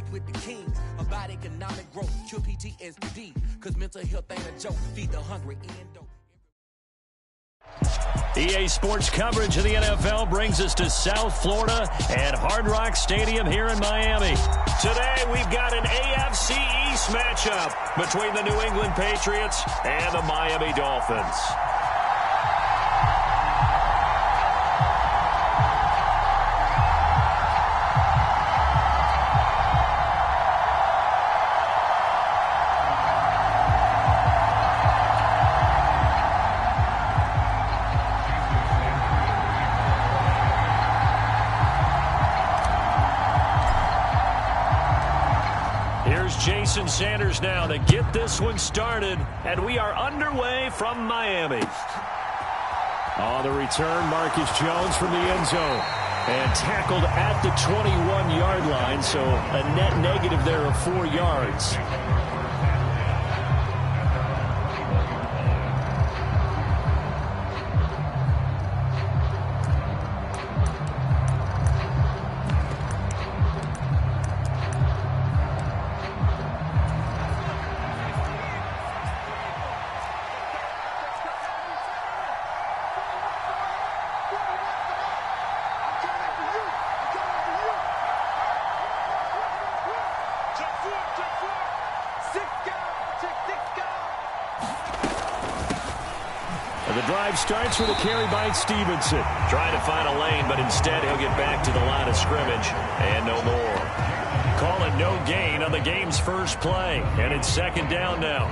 sit with the kings about economic growth, cure PTSD, because mental health ain't a joke. Feed the hungry, endo. EA Sports coverage of the NFL brings us to South Florida at Hard Rock Stadium here in Miami. Today, we've got an AFC East matchup between the New England Patriots and the Miami Dolphins. Jason Sanders now to get this one started, and we are underway from Miami. On the return, Marcus Jones from the end zone, and tackled at the 21-yard line, so a net negative there of 4 yards. The drive starts with a carry by Stevenson. Trying to find a lane, but instead he'll get back to the line of scrimmage and no more. Call it no gain on the game's first play, and it's second down now.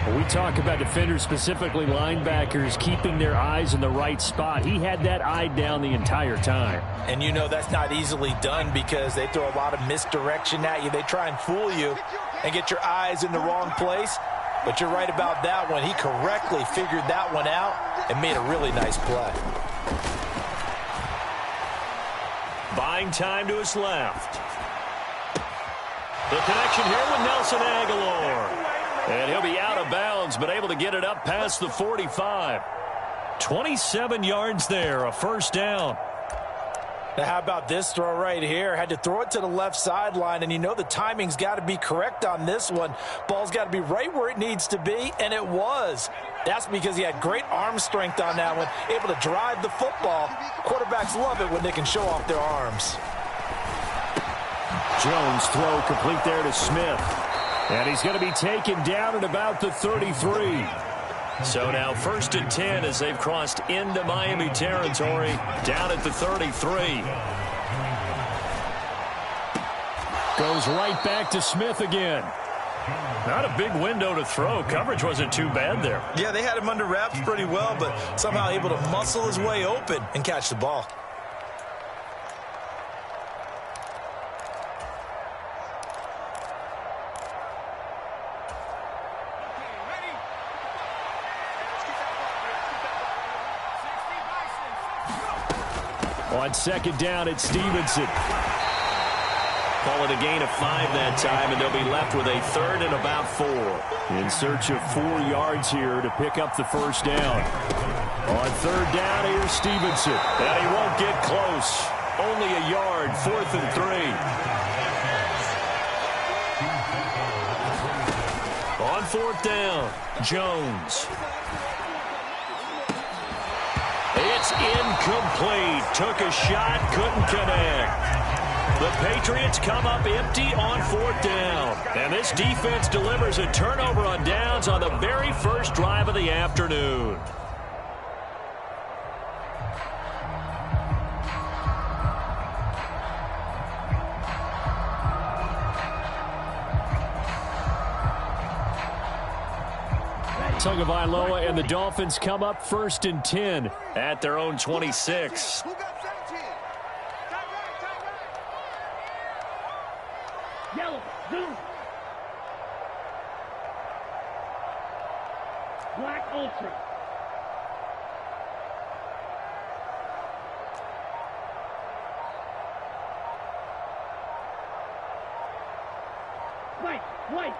When we talk about defenders, specifically linebackers, keeping their eyes in the right spot, he had that eye down the entire time. And you know that's not easily done because they throw a lot of misdirection at you. They try and fool you and get your eyes in the wrong place. But you're right about that one. He correctly figured that one out and made a really nice play. Buying time to his left. The connection here with Nelson Aguilar. And he'll be out of bounds, but able to get it up past the 45. 27 yards there, a first down. Now, how about this throw right here? Had to throw it to the left sideline, and you know the timing's got to be correct on this one. Ball's got to be right where it needs to be, and it was. That's because he had great arm strength on that one, able to drive the football. Quarterbacks love it when they can show off their arms. Jones throw complete there to Smith. And he's going to be taken down at about the 33. So now 1st and 10 as they've crossed into Miami territory, down at the 33. Goes right back to Smith again. Not a big window to throw. Coverage wasn't too bad there. Yeah, they had him under wraps pretty well, but somehow able to muscle his way open and catch the ball. On second down, it's Stevenson. Call it a gain of 5 that time, and they'll be left with a 3rd and about 4. In search of 4 yards here to pick up the first down. On 3rd down, here's Stevenson. And he won't get close. Only a yard, 4th and 3. On 4th down, Jones. It's incomplete. Took a shot, couldn't connect. The Patriots come up empty on 4th down. And this defense delivers a turnover on downs on the very first drive of the afternoon. Tagovailoa and the Dolphins come up 1st and 10 at their own 26. Yellow, blue. Black ultra. White.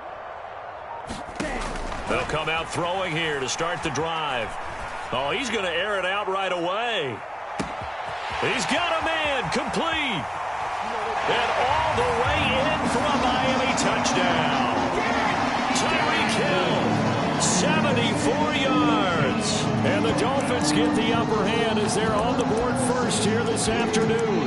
They'll come out throwing here to start the drive. Oh, he's going to air it out right away. He's got a man complete. And all the way in from upper hand as they're on the board first here this afternoon.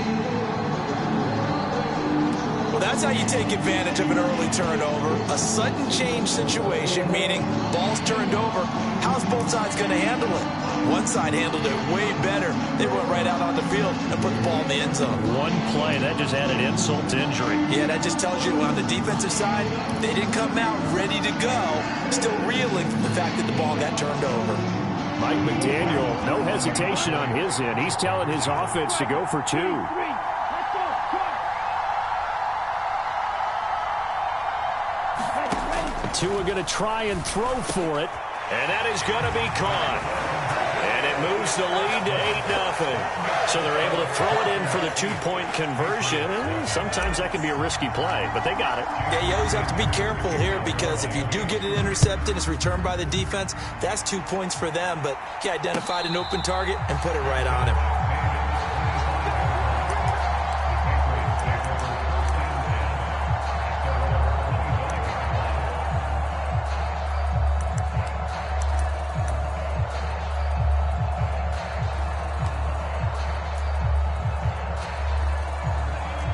Well, that's how you take advantage of an early turnover. A sudden change situation, meaning ball's turned over. How's both sides going to handle it? One side handled it way better. They went right out on the field and put the ball in the end zone. One play, that just added insult to injury. Yeah, that just tells you on the defensive side, they didn't come out ready to go, still reeling from the fact that the ball got turned over. Mike McDaniel, no hesitation on his end. He's telling his offense to go for two. Tua going to try and throw for it. And that is going to be caught. And it moves the lead to 8-0. So they're able to throw it in for the two-point conversion. And sometimes that can be a risky play, but they got it. Yeah, you always have to be careful here because if you do get it intercepted, it's returned by the defense. That's 2 points for them, but he identified an open target and put it right on him.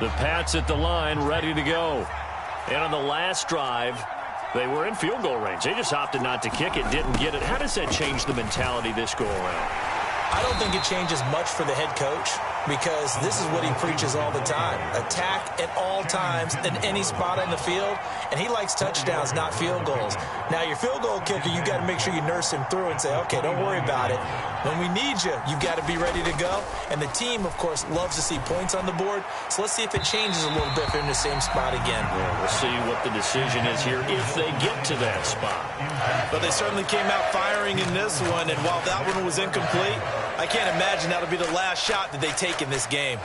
The Pats at the line, ready to go. And on the last drive, they were in field goal range. They just opted not to kick it, didn't get it. How does that change the mentality this go around? I don't think it changes much for the head coach because this is what he preaches all the time. Attack at all times in any spot on the field, and he likes touchdowns, not field goals. Now, your field goal kicker, you got to make sure you nurse him through and say, okay, don't worry about it. When we need you, you've got to be ready to go. And the team, of course, loves to see points on the board. So let's see if it changes a little bit if they're in the same spot again. Yeah, we'll see what the decision is here if they get to that spot. But they certainly came out firing in this one, and while that one was incomplete, I can't imagine that'll be the last shot that they take in this game.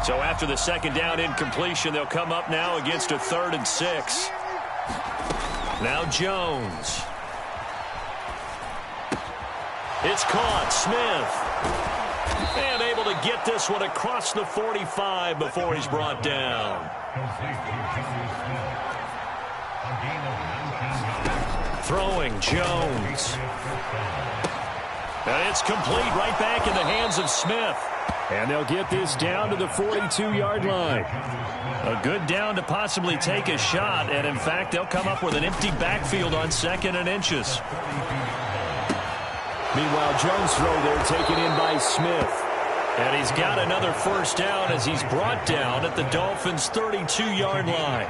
So after the second down incompletion, they'll come up now against a 3rd and 6. Now Jones. It's caught. Smith. And able to get this one across the 45 before he's brought down. Throwing Jones. And it's complete right back in the hands of Smith. And they'll get this down to the 42-yard line. A good down to possibly take a shot. And, in fact, they'll come up with an empty backfield on 2nd and inches. Meanwhile, Jones' throw there taken in by Smith. And he's got another first down as he's brought down at the Dolphins' 32-yard line.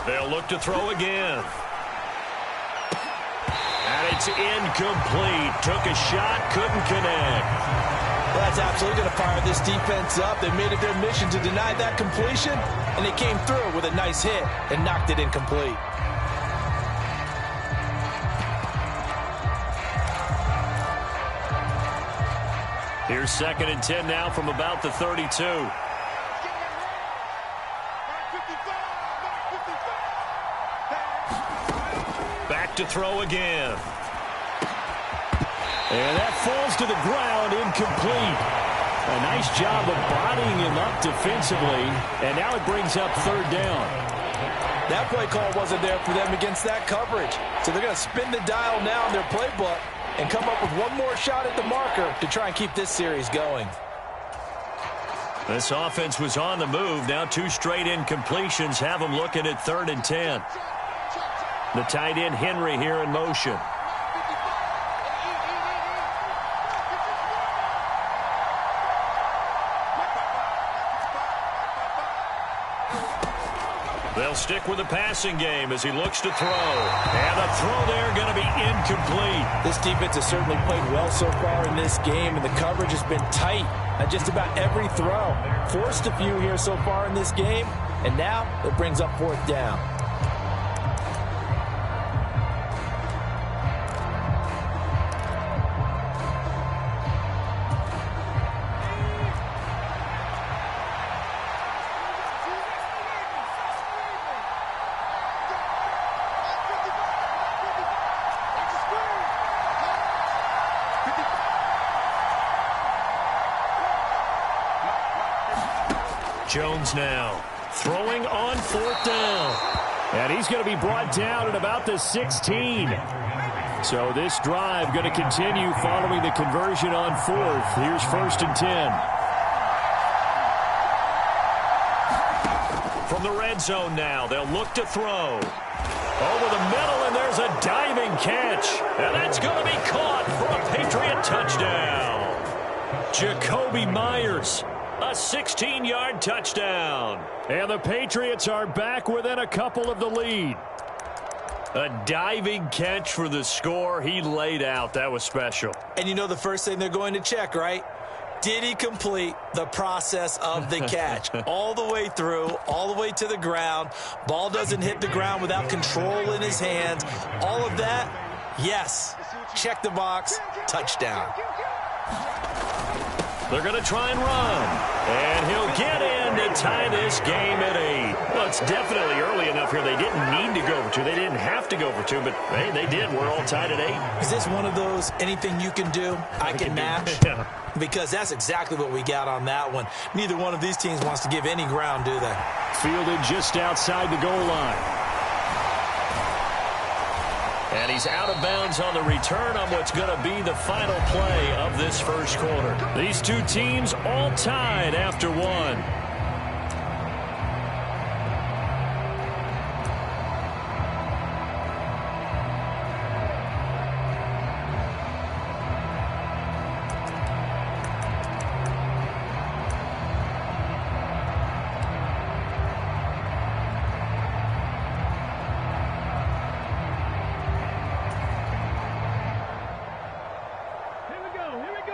They'll look to throw again. And it's incomplete. Took a shot, couldn't connect. Well, that's absolutely going to fire this defense up. They made it their mission to deny that completion, and they came through with a nice hit and knocked it incomplete. Here's 2nd and 10 now from about the 32. Back to throw again. And that falls to the ground, incomplete. A nice job of bodying him up defensively, and now it brings up 3rd down. That play call wasn't there for them against that coverage. So they're going to spin the dial now in their playbook and come up with one more shot at the marker to try and keep this series going. This offense was on the move. Now 2 straight incompletions have them looking at 3rd and 10. The tight end Henry here in motion. They'll stick with the passing game as he looks to throw. And the throw there going to be incomplete. This defense has certainly played well so far in this game, and the coverage has been tight on just about every throw. Forced a few here so far in this game, and now it brings up 4th down. Jones now throwing on 4th down. And he's going to be brought down at about the 16. So this drive going to continue following the conversion on 4th. Here's 1st and 10. From the red zone now, they'll look to throw. Over the middle, and there's a diving catch. And that's going to be caught for a Patriot touchdown. Jacoby Myers, a 16-yard touchdown. And the Patriots are back within a couple of the lead. A diving catch for the score. He laid out. That was special. And you know the first thing they're going to check, right? Did he complete the process of the catch? All the way through, all the way to the ground. Ball doesn't hit the ground without control in his hands. All of that, yes. Check the box. Touchdown. They're going to try and run. And he'll get in to tie this game at 8. Well, it's definitely early enough here. They didn't need to go for 2. They didn't have to go for 2, but, hey, they did. We're all tied at 8. Is this one of those anything you can do, I can match? Yeah. Because that's exactly what we got on that one. Neither one of these teams wants to give any ground, do they? Fielded just outside the goal line. And he's out of bounds on the return on what's going to be the final play of this first quarter. These two teams all tied after 1.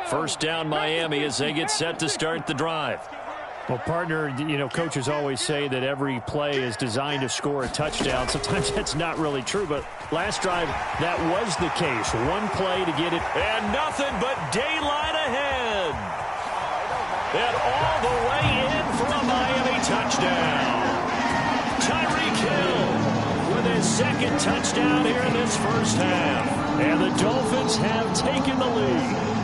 First down, Miami, as they get set to start the drive. Well, partner, you know, coaches always say that every play is designed to score a touchdown. Sometimes that's not really true, but last drive, that was the case. One play to get it. And nothing but daylight ahead. And all the way in for a Miami touchdown. Tyreek Hill with his second touchdown here in this first half. And the Dolphins have taken the lead.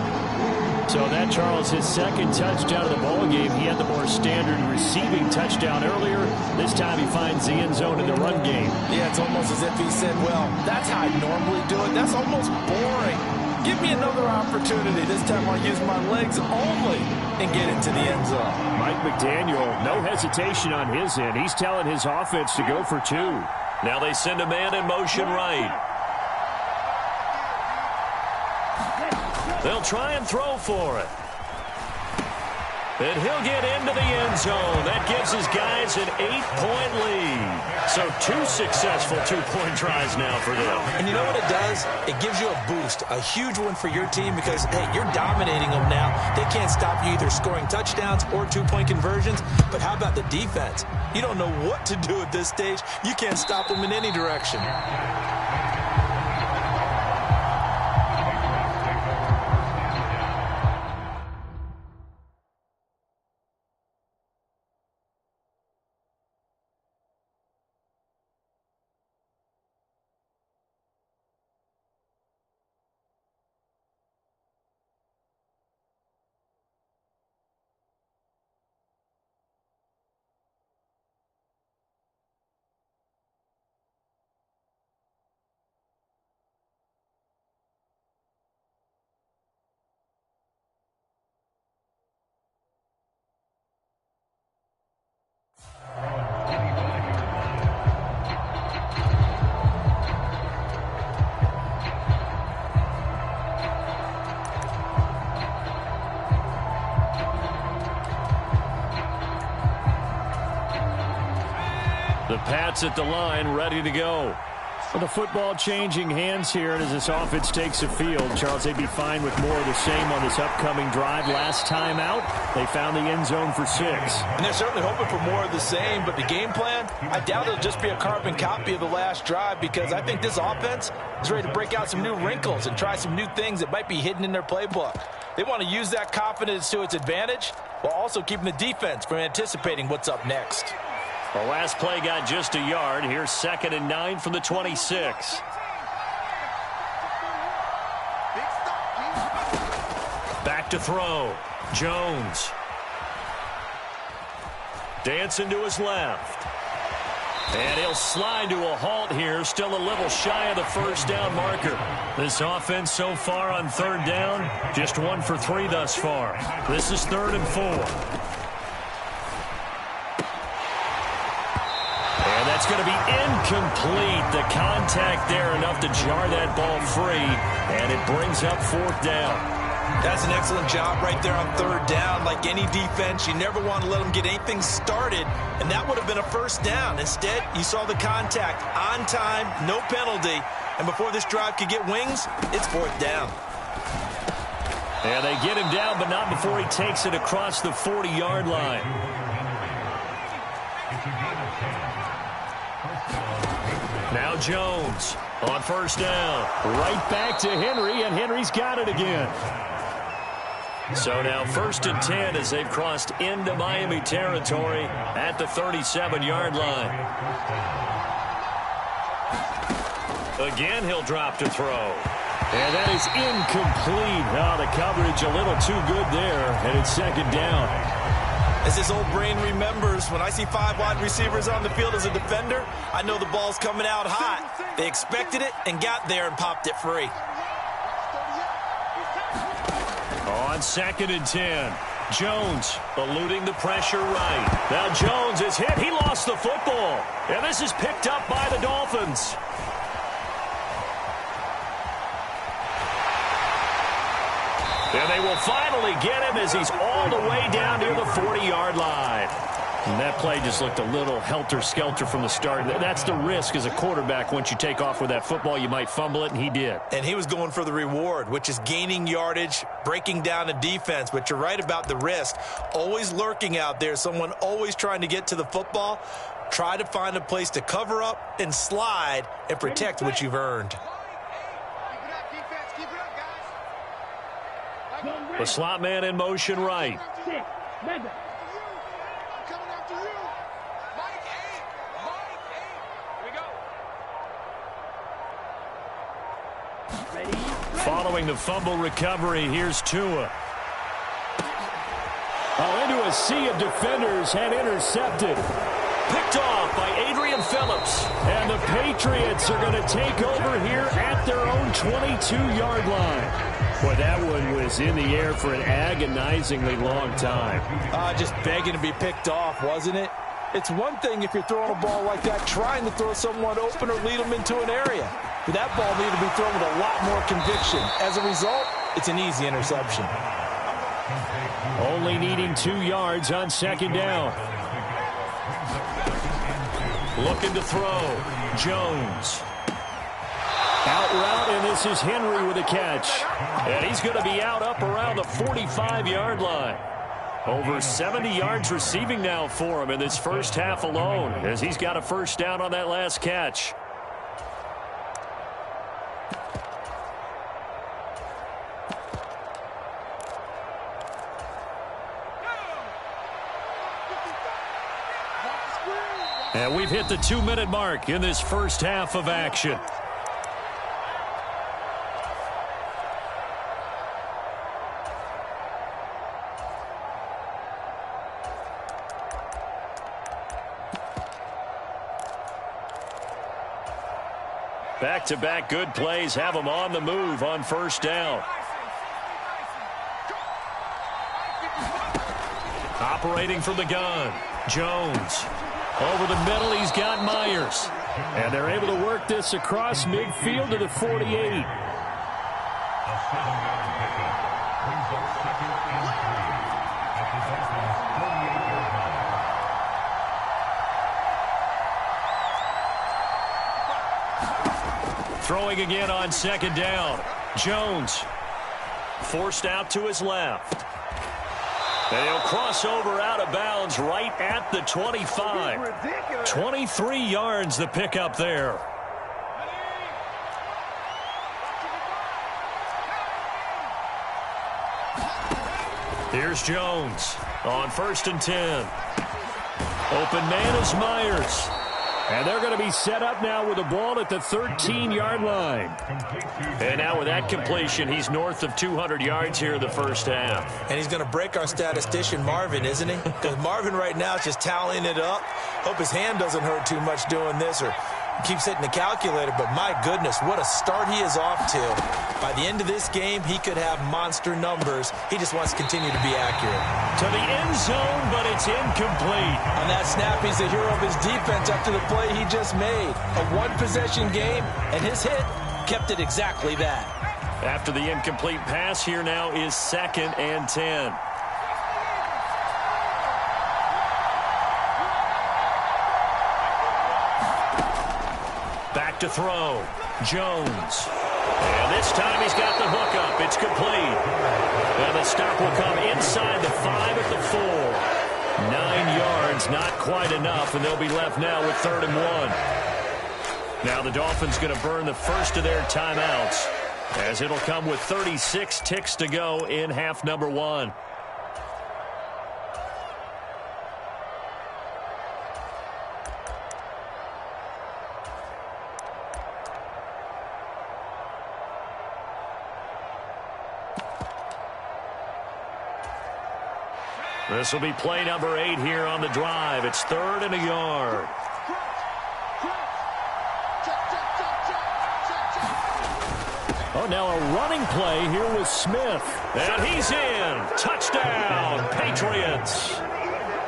So that, Charles, his second touchdown of the ball game. He had the more standard receiving touchdown earlier. This time he finds the end zone in the run game. Yeah, it's almost as if he said, well, that's how I normally do it. That's almost boring. Give me another opportunity. This time I'll use my legs only and get into the end zone. Mike McDaniel, no hesitation on his end. He's telling his offense to go for 2. Now they send a man in motion right. They'll try and throw for it. And he'll get into the end zone. That gives his guys an 8-point lead. So 2 successful 2-point tries now for them. And you know what it does? It gives you a boost, a huge one for your team because, hey, you're dominating them now. They can't stop you either scoring touchdowns or 2-point conversions. But how about the defense? You don't know what to do at this stage. You can't stop them in any direction. The Pats at the line, ready to go. Well, the football changing hands here, and as this offense takes the field, Charles, they'd be fine with more of the same on this upcoming drive. Last time out, they found the end zone for 6. And they're certainly hoping for more of the same, but the game plan, I doubt it'll just be a carbon copy of the last drive because I think this offense is ready to break out some new wrinkles and try some new things that might be hidden in their playbook. They want to use that confidence to its advantage while also keeping the defense from anticipating what's up next. The last play got just a yard. Here's 2nd and 9 from the 26. Back to throw. Jones. Dancing to his left. And he'll slide to a halt here, still a little shy of the first down marker. This offense so far on third down, just 1 for 3 thus far. This is 3rd and 4. And that's going to be incomplete. The contact there enough to jar that ball free, and it brings up 4th down. That's an excellent job right there on 3rd down. Like any defense, you never want to let them get anything started, and that would have been a 1st down. Instead, you saw the contact on time, no penalty, and before this drive could get wings, it's 4th down. And they get him down, but not before he takes it across the 40-yard line. Now Jones on 1st down. Right back to Henry, and Henry's got it again. So now 1st and 10 as they've crossed into Miami territory at the 37-yard line. Again, he'll drop to throw. And that is incomplete. Oh, the coverage a little too good there, and it's 2nd down. As his old brain remembers, when I see 5 wide receivers on the field as a defender, I know the ball's coming out hot. They expected it and got there and popped it free. On 2nd and 10, Jones eluding the pressure right. Now Jones is hit. He lost the football. And this is picked up by the Dolphins. And they will finally get him as he's all the way down near the 40-yard line. And that play just looked a little helter-skelter from the start. That's the risk as a quarterback. Once you take off with that football, you might fumble it, and he did. And he was going for the reward, which is gaining yardage, breaking down a defense. But you're right about the risk. Always lurking out there, someone always trying to get to the football. Try to find a place to cover up and slide and protect what you've earned. The slot man in motion right. 6, Madden. Following the fumble recovery, here's Tua. Into a sea of defenders and intercepted. Picked off by Adrian Phillips. And the Patriots are going to take over here at their own 22-yard line. Boy, that one was in the air for an agonizingly long time. Just begging to be picked off, wasn't it? It's one thing if you're throwing a ball like that, trying to throw someone open or lead them into an area. But that ball needed to be thrown with a lot more conviction. As a result, it's an easy interception. Only needing 2 yards on 2nd down. Looking to throw. Jones. Out route, and this is Henry with a catch. And he's going to be out up around the 45-yard line. Over 70 yards receiving now for him in this first half alone, as he's got a 1st down on that last catch. And we've hit the 2-minute mark in this first half of action. Back-to-back good plays have them on the move on 1st down. Operating from the gun, Jones. Over the middle, he's got Myers. And they're able to work this across midfield to the 48. Throwing again on 2nd down. Jones forced out to his left. And he'll cross over out of bounds right at the 25. 23 yards the pickup there. Here's Jones on 1st and 10. Open man is Myers. And they're going to be set up now with the ball at the 13-yard line. And now with that completion, he's north of 200 yards here in the first half. And he's going to break our statistician, Marvin, isn't he? Because Marvin right now is just tallying it up. Hope his hand doesn't hurt too much doing this or keeps hitting the calculator. But my goodness, what a start he is off to. By the end of this game, he could have monster numbers. He just wants to continue to be accurate. To the end zone, but it's incomplete. On that snap, he's the hero of his defense after the play he just made. A one-possession game, and his hit kept it exactly that. After the incomplete pass, here now is 2nd and 10. Back to throw. Jones. And this time he's got the hook up. It's complete. And the stop will come inside the 5 at the 4. 9 yards, not quite enough, and they'll be left now with 3rd and 1. Now the Dolphins going to burn the first of their timeouts, as it'll come with 36 ticks to go in half number 1. This will be play number 8 here on the drive. It's 3rd and a yard. Oh, now a running play here with Smith. And he's in. Touchdown, Patriots.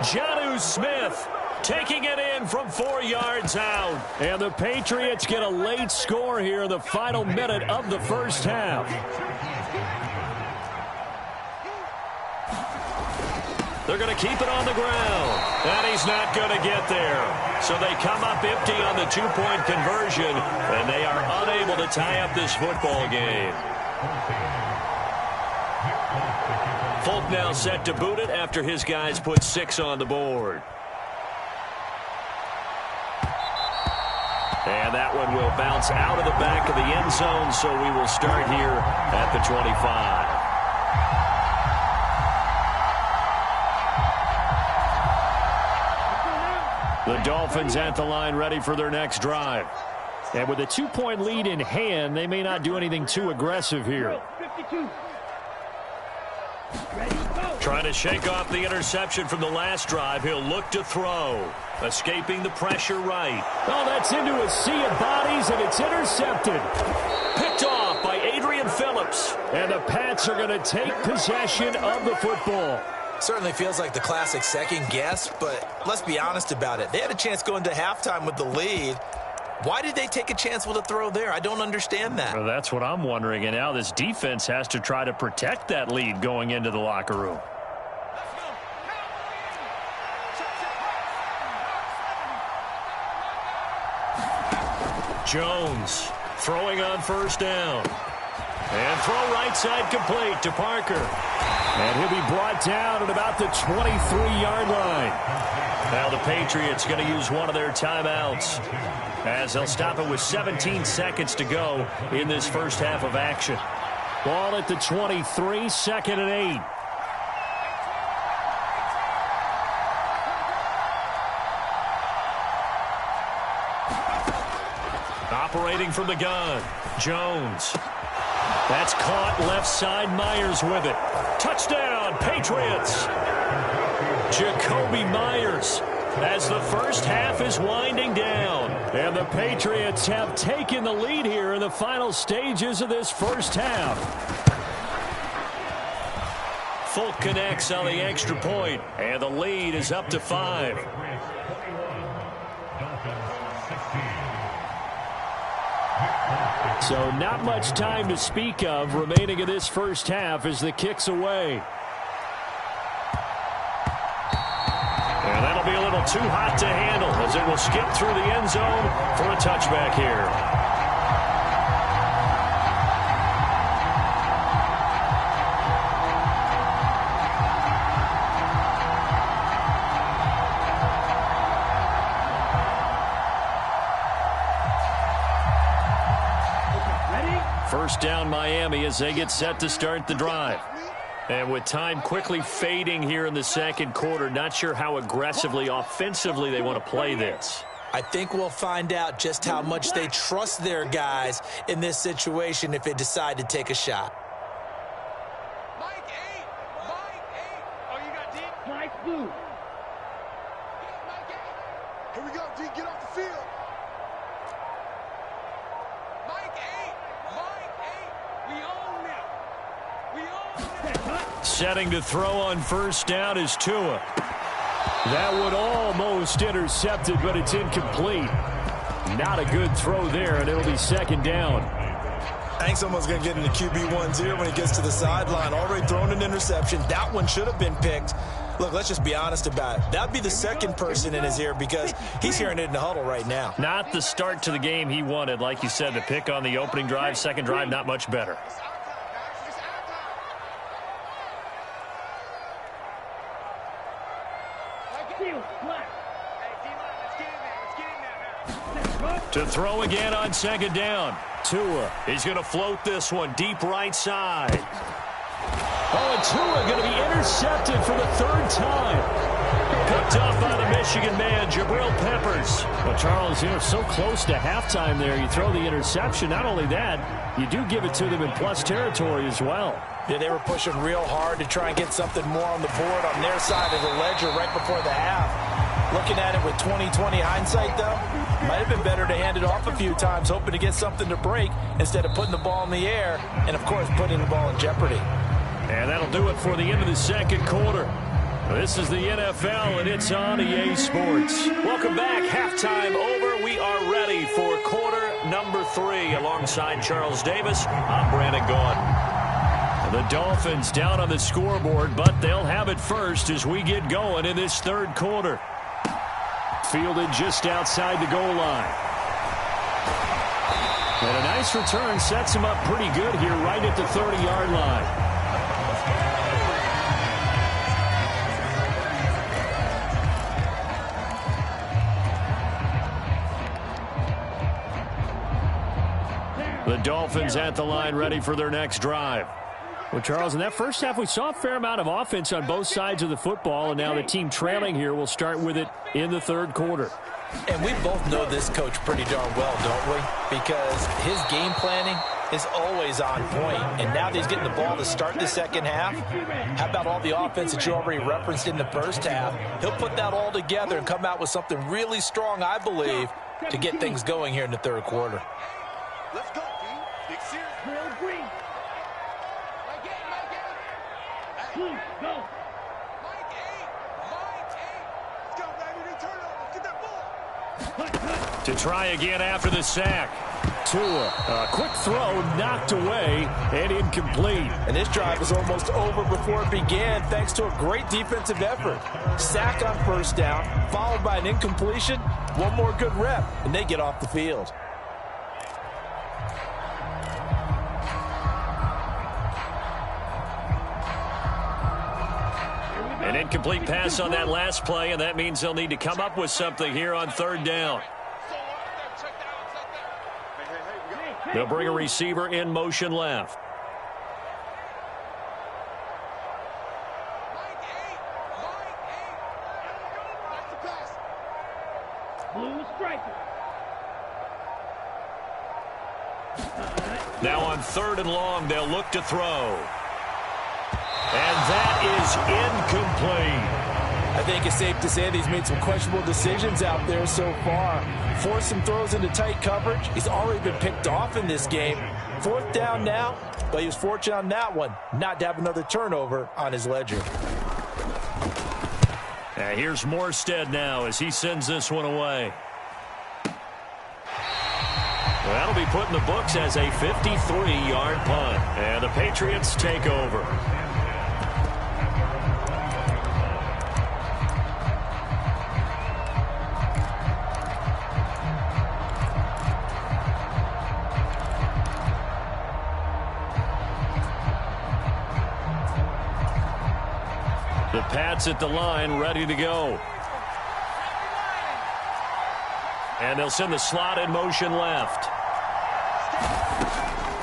Jonnu Smith taking it in from 4 yards out. And the Patriots get a late score here in the final minute of the first half. They're going to keep it on the ground. And he's not going to get there. So they come up empty on the 2-point conversion, and they are unable to tie up this football game. Folk now set to boot it after his guys put 6 on the board. And that one will bounce out of the back of the end zone, so we will start here at the 25. The Dolphins at the line ready for their next drive. And with a 2-point lead in hand, they may not do anything too aggressive here. 52. Trying to shake off the interception from the last drive. He'll look to throw. Escaping the pressure right. Oh, that's into a sea of bodies, and it's intercepted. Picked off by Adrian Phillips. And the Pats are going to take possession of the football. Certainly feels like the classic second guess, but let's be honest about it. They had a chance going to halftime with the lead. Why did they take a chance with a throw there? I don't understand that. Well, that's what I'm wondering. And now this defense has to try to protect that lead going into the locker room. Jones throwing on first down. And throw right side complete to Parker. And he'll be brought down at about the 23-yard line. Now the Patriots going to use one of their timeouts, as they'll stop it with 17 seconds to go in this first half of action. Ball at the 23, 2nd and 8. Operating from the gun, Jones. That's caught left side. Myers with it. Touchdown, Patriots. Jacoby Myers as the first half is winding down. And the Patriots have taken the lead here in the final stages of this first half. Folk connects on the extra point, and the lead is up to 5. So not much time to speak of remaining in this first half as the kick's away. And that'll be a little too hot to handle as it will skip through the end zone for a touchback here. First down Miami as they get set to start the drive. And with time quickly fading here in the second quarter, not sure how aggressively, offensively they want to play this. I think we'll find out just how much they trust their guys in this situation if they decide to take a shot. Mike 8. Oh, you got deep? Nice move. Here we go, D. Get off the field. Mike 8. We own them. Setting to throw on first down is Tua. That would almost intercepted, but it's incomplete. Not a good throw there, and it'll be second down. I think someone's going to get into QB1-0 when he gets to the sideline. Already thrown an interception. That one should have been picked. Look, let's just be honest about it. That would be the second person in his ear because he's hearing it in the huddle right now. Not the start to the game he wanted. Like you said, the pick on the opening drive, second drive, not much better. To throw again on second down. Tua, he's going to float this one deep right side. Oh, and Tua going to be intercepted for the third time. Picked off by the Michigan man, Jabril Peppers. Well, Charles, so close to halftime there. You throw the interception. Not only that, you do give it to them in plus territory as well. Yeah, they were pushing real hard to try and get something more on the board on their side of the ledger right before the half. Looking at it with 20/20 hindsight, though, might have been better to hand it off a few times, hoping to get something to break instead of putting the ball in the air and, of course, putting the ball in jeopardy. And that'll do it for the end of the second quarter. This is the NFL, and it's on EA Sports. Welcome back. Halftime over. We are ready for quarter number 3. Alongside Charles Davis, I'm Brandon Gaudin. The Dolphins down on the scoreboard, but they'll have it first as we get going in this third quarter. Fielded just outside the goal line. And a nice return sets him up pretty good here right at the 30-yard line. The Dolphins at the line ready for their next drive. Well, Charles, in that first half, we saw a fair amount of offense on both sides of the football, and now the team trailing here will start with it in the third quarter. And we both know this coach pretty darn well, don't we? Because his game planning is always on point. And now that he's getting the ball to start the second half, how about all the offense that you already referenced in the first half? He'll put that all together and come out with something really strong, I believe, to get things going here in the third quarter. Let's go, D. Big series. Real green. Blue, go. Mike 8. Let's go, baby. They turn over. Get that ball. To try again after the sack. Tua, a quick throw knocked away and incomplete. And this drive was almost over before it began thanks to a great defensive effort. Sack on first down, followed by an incompletion. One more good rep, and they get off the field. An incomplete pass on that last play, and that means they'll need to come up with something here on third down. They'll bring a receiver in motion left. Blue striker. Now on third and long, they'll look to throw. And that is incomplete. I think it's safe to say that he's made some questionable decisions out there so far. Forced some throws into tight coverage. He's already been picked off in this game. Fourth down now, but he was fortunate on that one not to have another turnover on his ledger. Here's Morstead now as he sends this one away. Well, that'll be put in the books as a 53-yard punt. And the Patriots take over. The Pats at the line, ready to go. And they'll send the slot in motion left.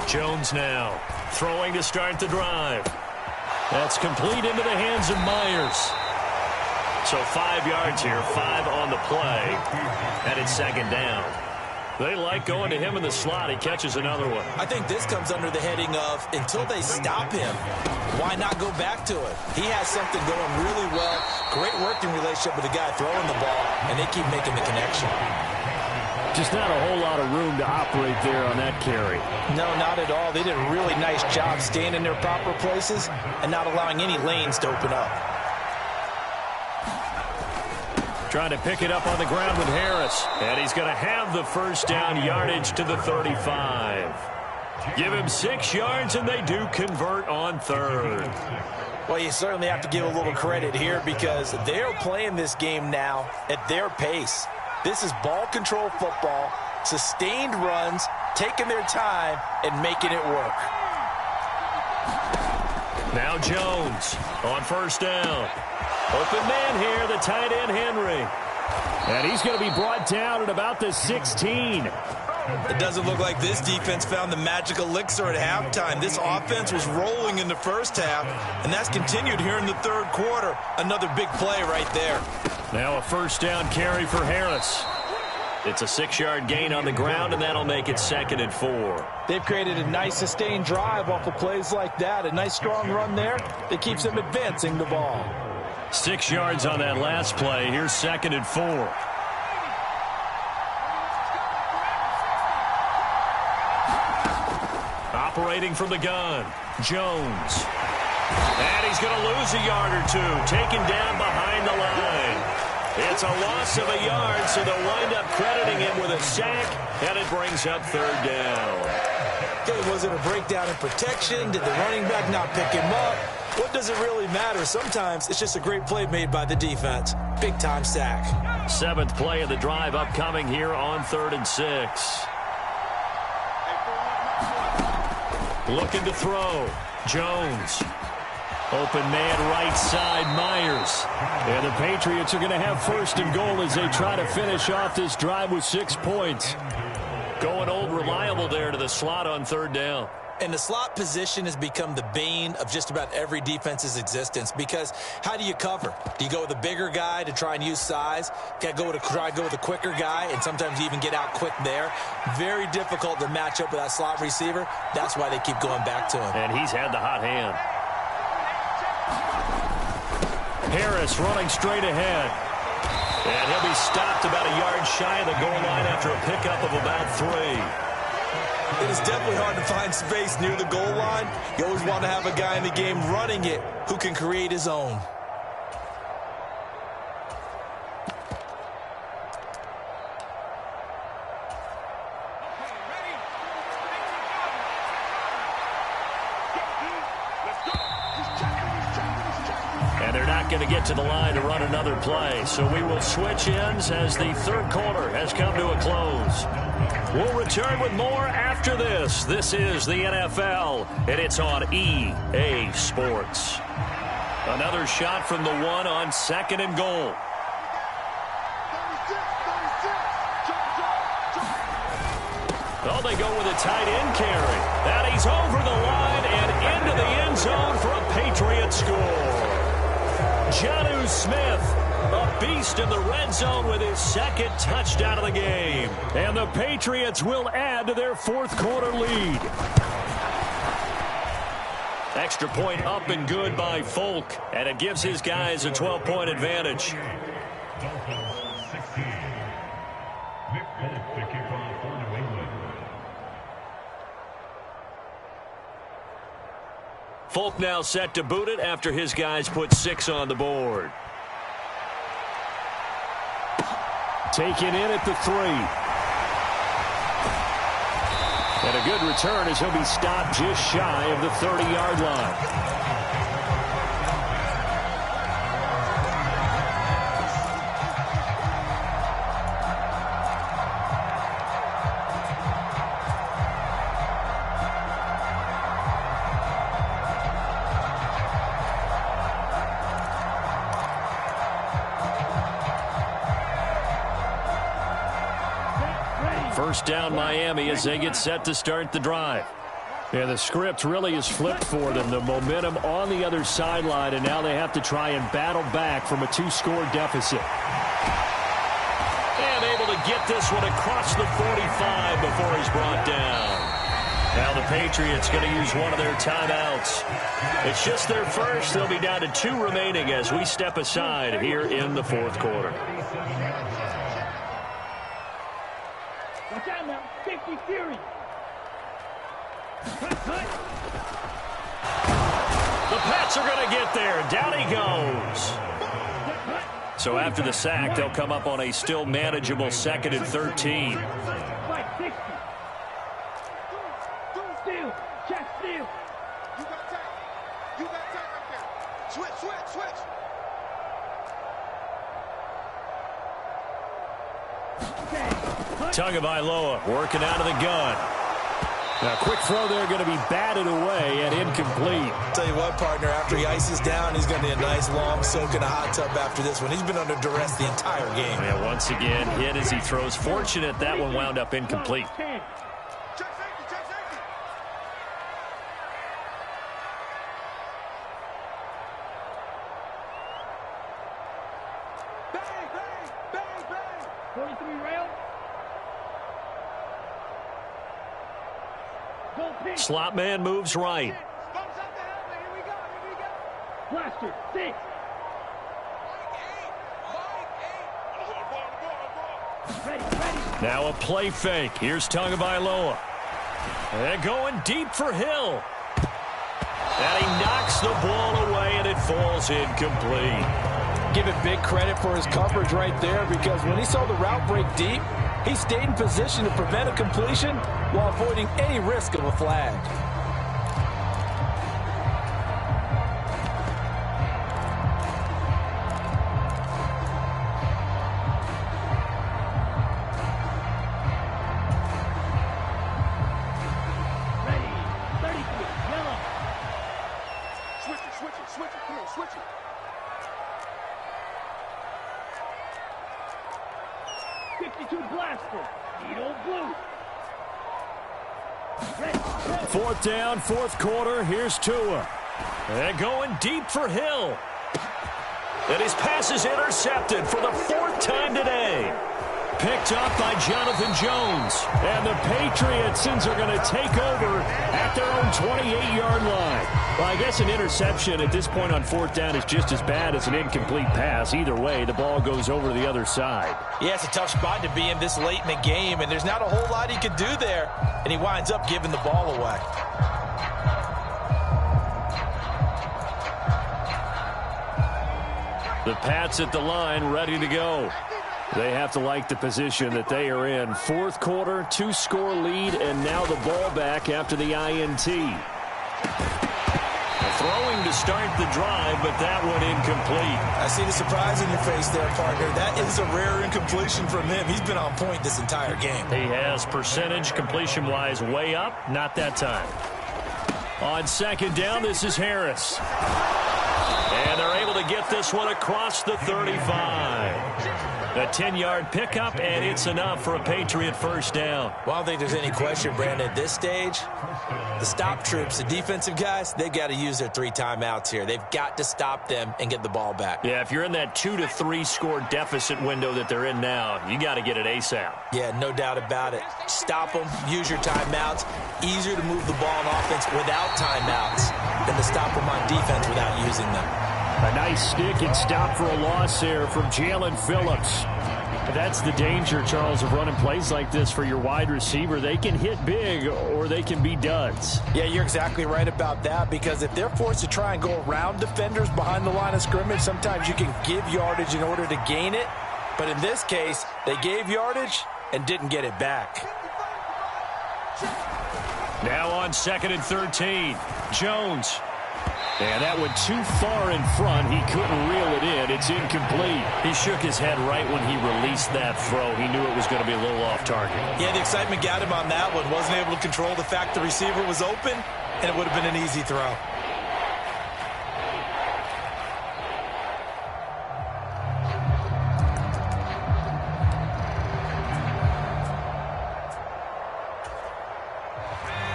Jones now throwing to start the drive. That's complete into the hands of Myers. So 5 yards here, 5 on the play, and it's second down. They like going to him in the slot. He catches another one. I think this comes under the heading of until they stop him, why not go back to it? He has something going really well. Great working relationship with the guy throwing the ball, and they keep making the connection. Just not a whole lot of room to operate there on that carry. No, not at all. They did a really nice job staying in their proper places and not allowing any lanes to open up. Trying to pick it up on the ground with Harris. And he's going to have the first down, yardage to the 35. Give him 6 yards, and they do convert on third. Well, you certainly have to give a little credit here because they're playing this game now at their pace. This is ball control football, sustained runs, taking their time, and making it work. Now Jones on first down. Open man here, the tight end, Henry. And he's going to be brought down at about the 16. It doesn't look like this defense found the magic elixir at halftime. This offense was rolling in the first half, and that's continued here in the third quarter. Another big play right there. Now a first down carry for Harris. It's a 6-yard gain on the ground, and that'll make it 2nd and 4. They've created a nice sustained drive off of plays like that. A nice strong run there that keeps them advancing the ball. 6 yards on that last play. Here's 2nd and 4. Operating from the gun, Jones. And he's going to lose a yard or two, taken down behind the line. It's a loss of a yard, so they'll wind up crediting him with a sack, and it brings up third down. Okay, was it a breakdown in protection? Did the running back not pick him up? What does it really matter? Sometimes it's just a great play made by the defense. Big-time sack. 7th play of the drive upcoming here on 3rd and 6. Looking to throw. Jones. Open man right side, Myers. And the Patriots are going to have 1st and goal as they try to finish off this drive with 6 points. Going old reliable there to the slot on 3rd down. And the slot position has become the bane of just about every defense's existence because how do you cover? Do you go with a bigger guy to try and use size? Try to go with a quicker guy, and sometimes you even get out quick there. Very difficult to match up with that slot receiver. That's why they keep going back to him. And he's had the hot hand. Harris running straight ahead. And he'll be stopped about a yard shy of the goal line after a pickup of about 3. It is definitely hard to find space near the goal line. You always want to have a guy in the game running it who can create his own. And they're not going to get to the line to run another play. So we will switch ends as the third quarter has come to a close. We'll return with more after this. This is the NFL, and it's on EA Sports. Another shot from the 1 on 2nd and goal. Oh, they go with a tight end carry. And he's over the line and into the end zone for a Patriot score. Jonnu Smith, a beast in the red zone with his 2nd touchdown of the game. And the Patriots will add to their 4th quarter lead. Extra point up and good by Folk, and it gives his guys a 12-point advantage. Folk now set to boot it after his guys put 6 on the board. Taken in at the 3. And a good return as he'll be stopped just shy of the 30-yard line. First down Miami as they get set to start the drive. Yeah, the script really is flipped for them. The momentum on the other sideline, and now they have to try and battle back from a 2-score deficit. And able to get this one across the 45 before he's brought down. Now the Patriots going to use one of their timeouts. It's just their first. They'll be down to 2 remaining as we step aside here in the fourth quarter. Watch out now. 50 Fury. Cut. The Pats are going to get there. Down he goes. So after the sack, they'll come up on a still manageable 2nd and 13. Fight 60. Steal. Check steal. You got tight. You got tight right there. Switch. Tagovailoa working out of the gun. Now, quick throw there, going to be batted away and incomplete. Tell you what, partner, after he ices down, he's going to need a nice long soak in a hot tub after this one. He's been under duress the entire game. Yeah, once again, hit as he throws. Fortunate that one wound up incomplete. Check safety. Bang. 43 rail. Go pitch. Slot man moves right. Bumps up the helmet. Here we go. Blaster. 6. Ready. Now a play fake. Here's Tagovailoa. And going deep for Hill. And he knocks the ball away, and it falls incomplete. Give it big credit for his coverage right there, because when he saw the route break deep, he stayed in position to prevent a completion while avoiding any risk of a flag. Ready. 33. Yellow. Switch it. Come on, switch it. Blaster. Needle blue. Ready. Go. 4th down, 4th quarter. Here's Tua. And going deep for Hill. And his pass is intercepted for the 4th time today. Picked up by Jonathan Jones. And the Patriots are going to take over at their own 28-yard line. Well, I guess an interception at this point on 4th down is just as bad as an incomplete pass. Either way, the ball goes over to the other side. Yeah, it's a tough spot to be in this late in the game, and there's not a whole lot he could do there, and he winds up giving the ball away. The Pats at the line, ready to go. They have to like the position that they are in. 4th quarter, 2-score lead, and now the ball back after the INT. Throwing to start the drive, but that one incomplete. I see the surprise in your face there, partner. That is a rare incompletion from him. He's been on point this entire game. He has percentage completion-wise way up. Not that time. On 2nd down, this is Harris. And they're able to get this one across the 35. A 10-yard pickup, and it's enough for a Patriot 1st down. Well, I don't think there's any question, Brandon, at this stage, the stop troops, the defensive guys, they've got to use their 3 timeouts here. They've got to stop them and get the ball back. Yeah, if you're in that 2 to 3 score deficit window that they're in now, you got to get it ASAP. Yeah, no doubt about it. Stop them, use your timeouts. Easier to move the ball on offense without timeouts than to stop them on defense without using them. A nice stick and stop for a loss there from Jalen Phillips. That's the danger, Charles, of running plays like this for your wide receiver. They can hit big or they can be duds. Yeah, you're exactly right about that, because if they're forced to try and go around defenders behind the line of scrimmage, sometimes you can give yardage in order to gain it. But in this case, they gave yardage and didn't get it back. Now on 2nd and 13, Jones. And that went too far in front. He couldn't reel it in. It's incomplete. He shook his head right when he released that throw. He knew it was going to be a little off target. Yeah, the excitement got him on that one. Wasn't able to control the fact the receiver was open, and it would have been an easy throw.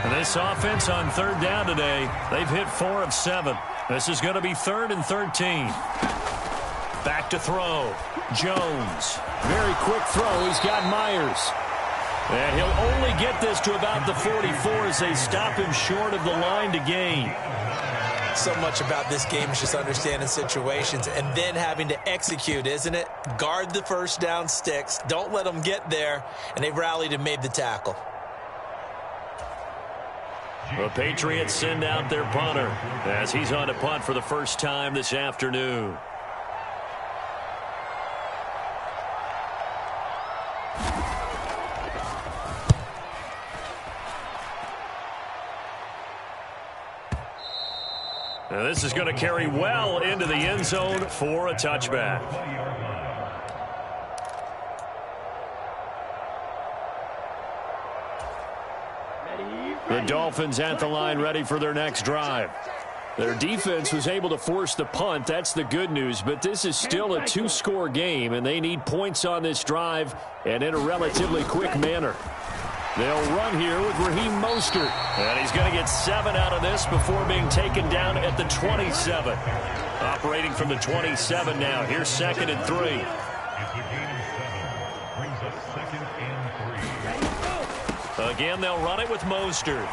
And this this offense on third down today. They've hit 4 of 7. This is going to be 3rd and 13. Back to throw. Jones. Very quick throw. He's got Myers. And he'll only get this to about the 44 as they stop him short of the line to gain. So much about this game is just understanding situations and then having to execute, isn't it? Guard the first down sticks. Don't let them get there. And they rallied and made the tackle. The Patriots send out their punter as he's on to punt for the first time this afternoon. Now this is going to carry well into the end zone for a touchback. The Dolphins at the line ready for their next drive. Their defense was able to force the punt. That's the good news. But this is still a 2-score game, and they need points on this drive and in a relatively quick manner. They'll run here with Raheem Mostert. And he's going to get 7 out of this before being taken down at the 27. Operating from the 27 now. Here's 2nd and 3. Again, they'll run it with Mostert.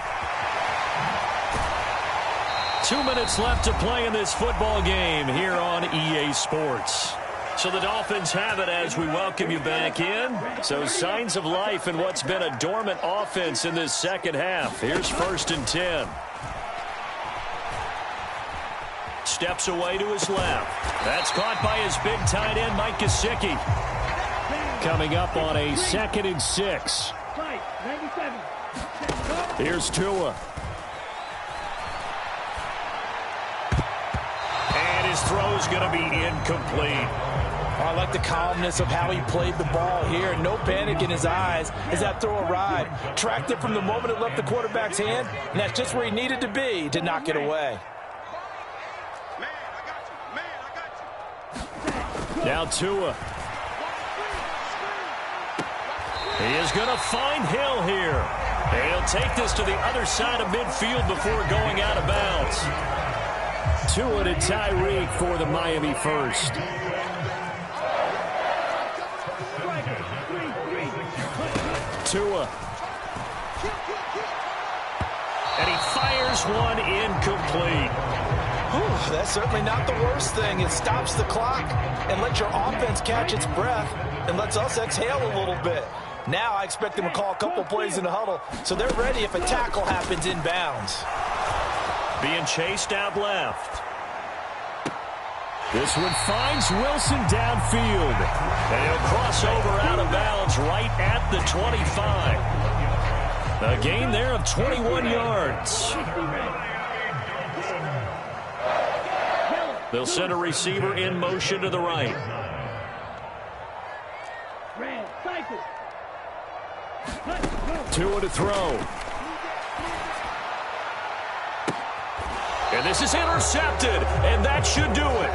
2 minutes left to play in this football game here on EA Sports. So the Dolphins have it as we welcome you back in. So signs of life in what's been a dormant offense in this second half. Here's 1st and 10. Steps away to his left. That's caught by his big tight end, Mike Gesicki. Coming up on a 2nd and 6. Here's Tua. And his throw's going to be incomplete. I like the calmness of how he played the ball here. No panic in his eyes as that throw arrived. Tracked it from the moment it left the quarterback's hand, and that's just where he needed to be to knock it away. Now Tua. He is going to find Hill here. And he'll take this to the other side of midfield before going out of bounds. Tua to Tyreek for the Miami first. Tua. And he fires one incomplete. Whew, that's certainly not the worst thing. It stops the clock and lets your offense catch its breath and lets us exhale a little bit. Now I expect them to call a couple plays in the huddle, so they're ready if a tackle happens inbounds. Being chased out left. This one finds Wilson downfield. And he'll cross over out of bounds right at the 25. A gain there of 21 yards. They'll send a receiver in motion to the right. Tua to throw. And this is intercepted, and that should do it.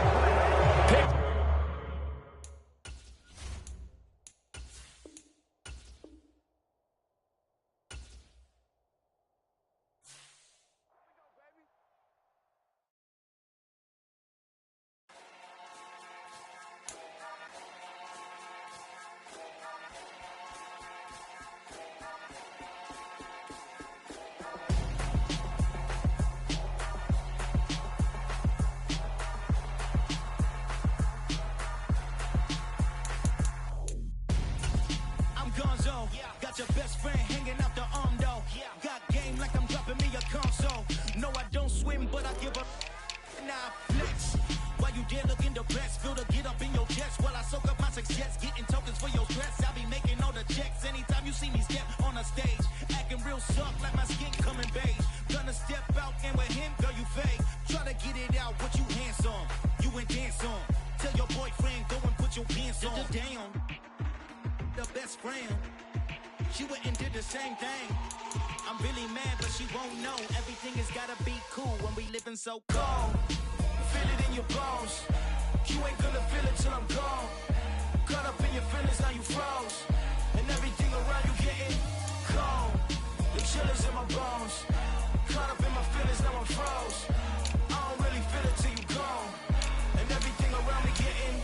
She went and did the same thing. I'm really mad, but she won't know. Everything has gotta be cool when we living so cold. Feel it in your bones. You ain't gonna feel it till I'm gone. Caught up in your feelings, now you froze. And everything around you getting cold. The chillers in my bones. Caught up in my feelings, now I'm froze. I don't really feel it till you gone. And everything around me getting.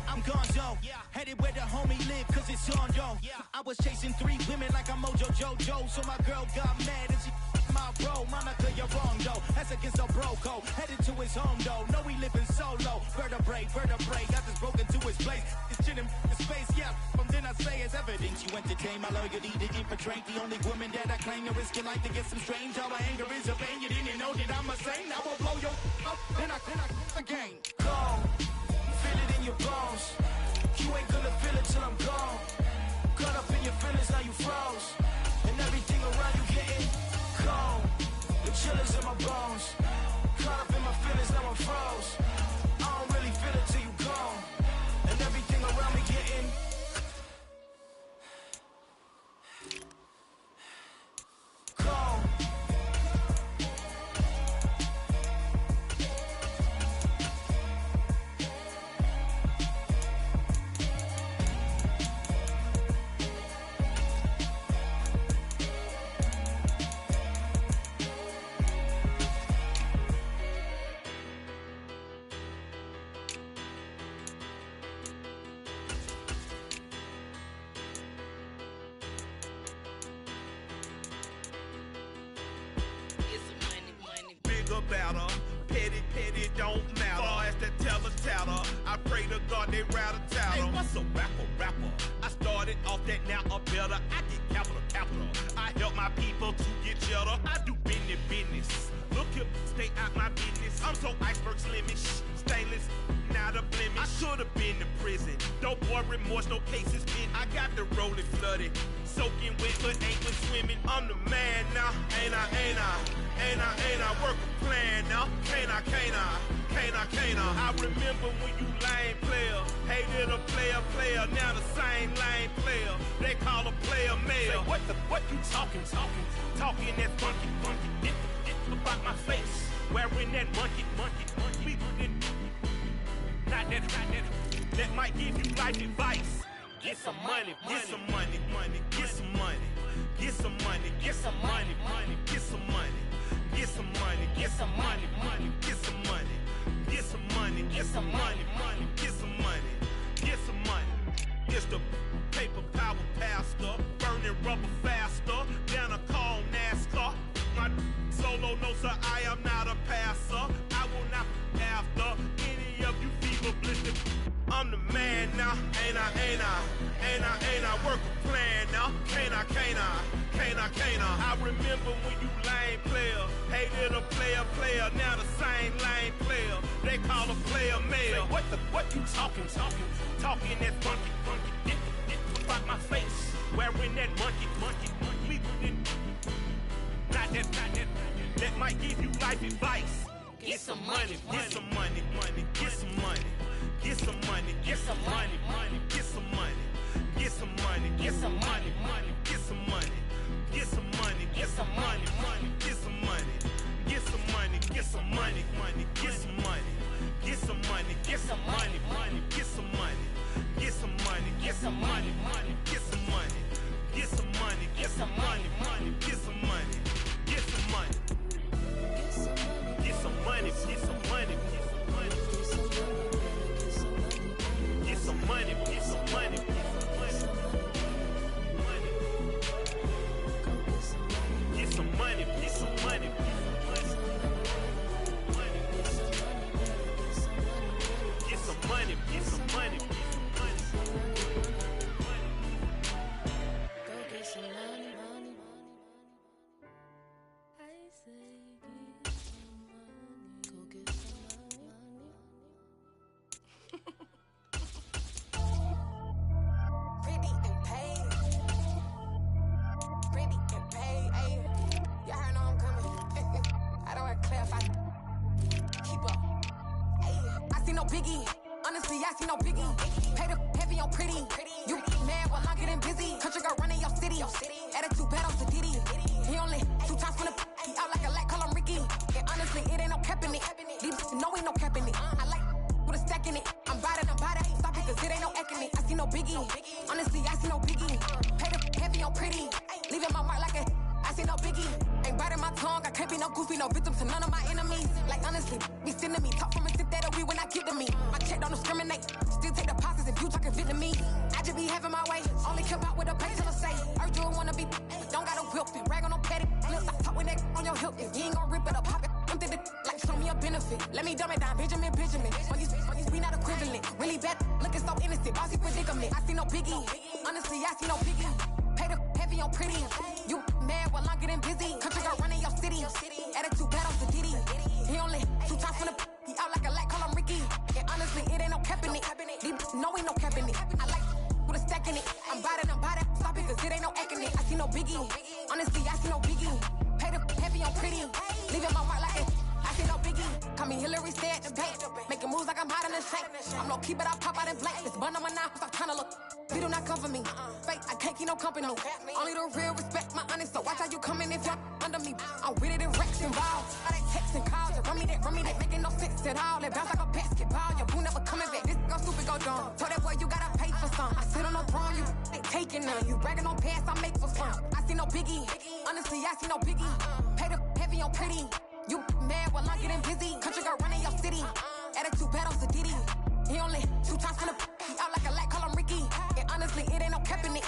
I'm gonzo, headed where the homie live, cause it's on, yo. I was chasing 3 women like I'm Mojo Jojo, so my girl got mad and she my bro. Monica, you're wrong, though. That's against the bro code. Headed to his home, though. No, we living solo. Vertebrae. I just broke into his place. It's chilling in space, yeah. From then I say it's evidence. You entertain my loyalty to infiltrate. The only woman that I claim to risk your life to get some strange. All my anger is a pain. You didn't know that I'm a saint. I will blow your up. Then I again. Gone. Feel it in your bones. You ain't gonna feel it till I'm gone. Caught up in your feelings, now you froze. And everything around you getting cold. The chillers in my bones. Caught up in my feelings, now I'm froze. I don't really feel it till you gone. And everything around me getting cold. Better. Petty don't matter. Far as that teller, I pray to God they rattle tattle. Hey, what's a rapper? I started off that, now a better. I get capital. I help my people to get cheddar. I do business. Look here, stay out my business. I'm so iceberg slimish, stainless, not a blemish. I should've been in prison. No boy remorse, no cases pinned. I got the rolling flooded, soaking wet, but ain't been swimming. I'm the man now, ain't I? Work a plan now, can't I? I remember when you lame player, hated a player, now the same lame player. They call a player mayor. Say, what you talking that funky. Get about my face, wearing that monkey. Not that. That might give you life advice. Get some money. Get some money. It's the paper power pastor, burning rubber faster than a call NASCAR. My solo, no sir, I am not a passer. I will not after any of you fever blistered. I'm the man now, ain't I? Work a plan now, can't I? I remember when you lame player, hated a player, now the same lame player. They call a player mayor. What you talking that funky. Get about my face, wearing that monkey. Not that. That might give you life advice. Get some money. I see no biggie. Ain't biting my tongue, I can't be no goofy, no victim to none of my enemies. Like honestly, be sending me talk from a sip that we when I get to me. My check don't discriminate, still take deposits if you talking Vietnamese. I just be having my way, only care about what the pay till I say. Urge you wanna be, don't gotta whip it, rag on no petty. Flips, I talk with that on your hip, if you ain't gon' rip it up, pop it. I'm thinking like show me a benefit. Let me dumb it down, Benjamin. We not equivalent, really bad, looking so innocent, bossy predicament. I see no biggie, honestly, I see no biggie. Pay the heavy on pretty. You mad while I'm getting busy. Country girl running your city. Attitude bad on the Diddy. He only 2 times from the he out like a light, call him Ricky. And honestly, it ain't no cap in it. No, ain't no cap in it. I like with a stack in it. I'm bout it. Stop it, cause it ain't no acting it. I see no biggie. Honestly, I see no biggie. Pay the heavy on pretty. Leaving my mark like it. I see no biggie. Call me Hillary, stay at the bank. Making moves like I'm hiding in shank. I'm low key, but I pop out in blank. This bun on my knife, stop trying to look. They do not come for me. Fake, I can't keep no company. Only the real respect my honest. So watch how you coming if you're under me. I'm with it in Rex involved. I they text and calls. Run me that, making no sense at all. They bounce like a basketball. Your boo never coming back. This go stupid, go dumb. Told that boy you gotta pay for some. I sit on no throne, you ain't taking none. You bragging on pants, I make for fun. I see no biggie. Honestly, I see no biggie. Pay the heavy on pretty. You mad while I'm getting busy. Country girl running your city. Attitude bad on the Diddy. He only 2 times from the he out like a light, call him Ricky. And honestly, it ain't no cap in it.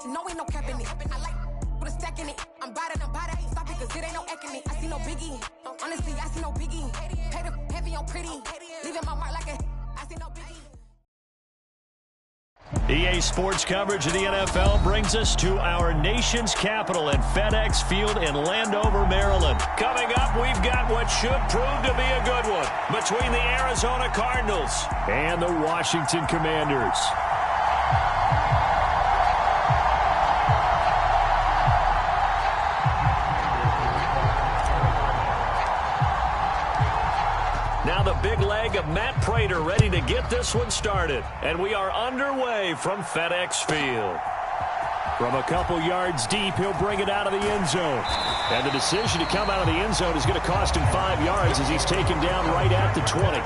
No, ain't no cap in it. I like with a stack in it. I'm bout it. Stop it, cause it ain't no acting it. I see no biggie. Honestly, I see no biggie. Pay the heavy on pretty. Leaving my mark like a I see no biggie. EA Sports coverage of the NFL brings us to our nation's capital at FedEx Field in Landover, Maryland. Coming up, we've got what should prove to be a good one between the Arizona Cardinals and the Washington Commanders. Now the big leg of Matt Prater ready to get this one started. And we are underway from FedEx Field. From a couple yards deep, he'll bring it out of the end zone. And the decision to come out of the end zone is going to cost him 5 yards as he's taken down right at the 20.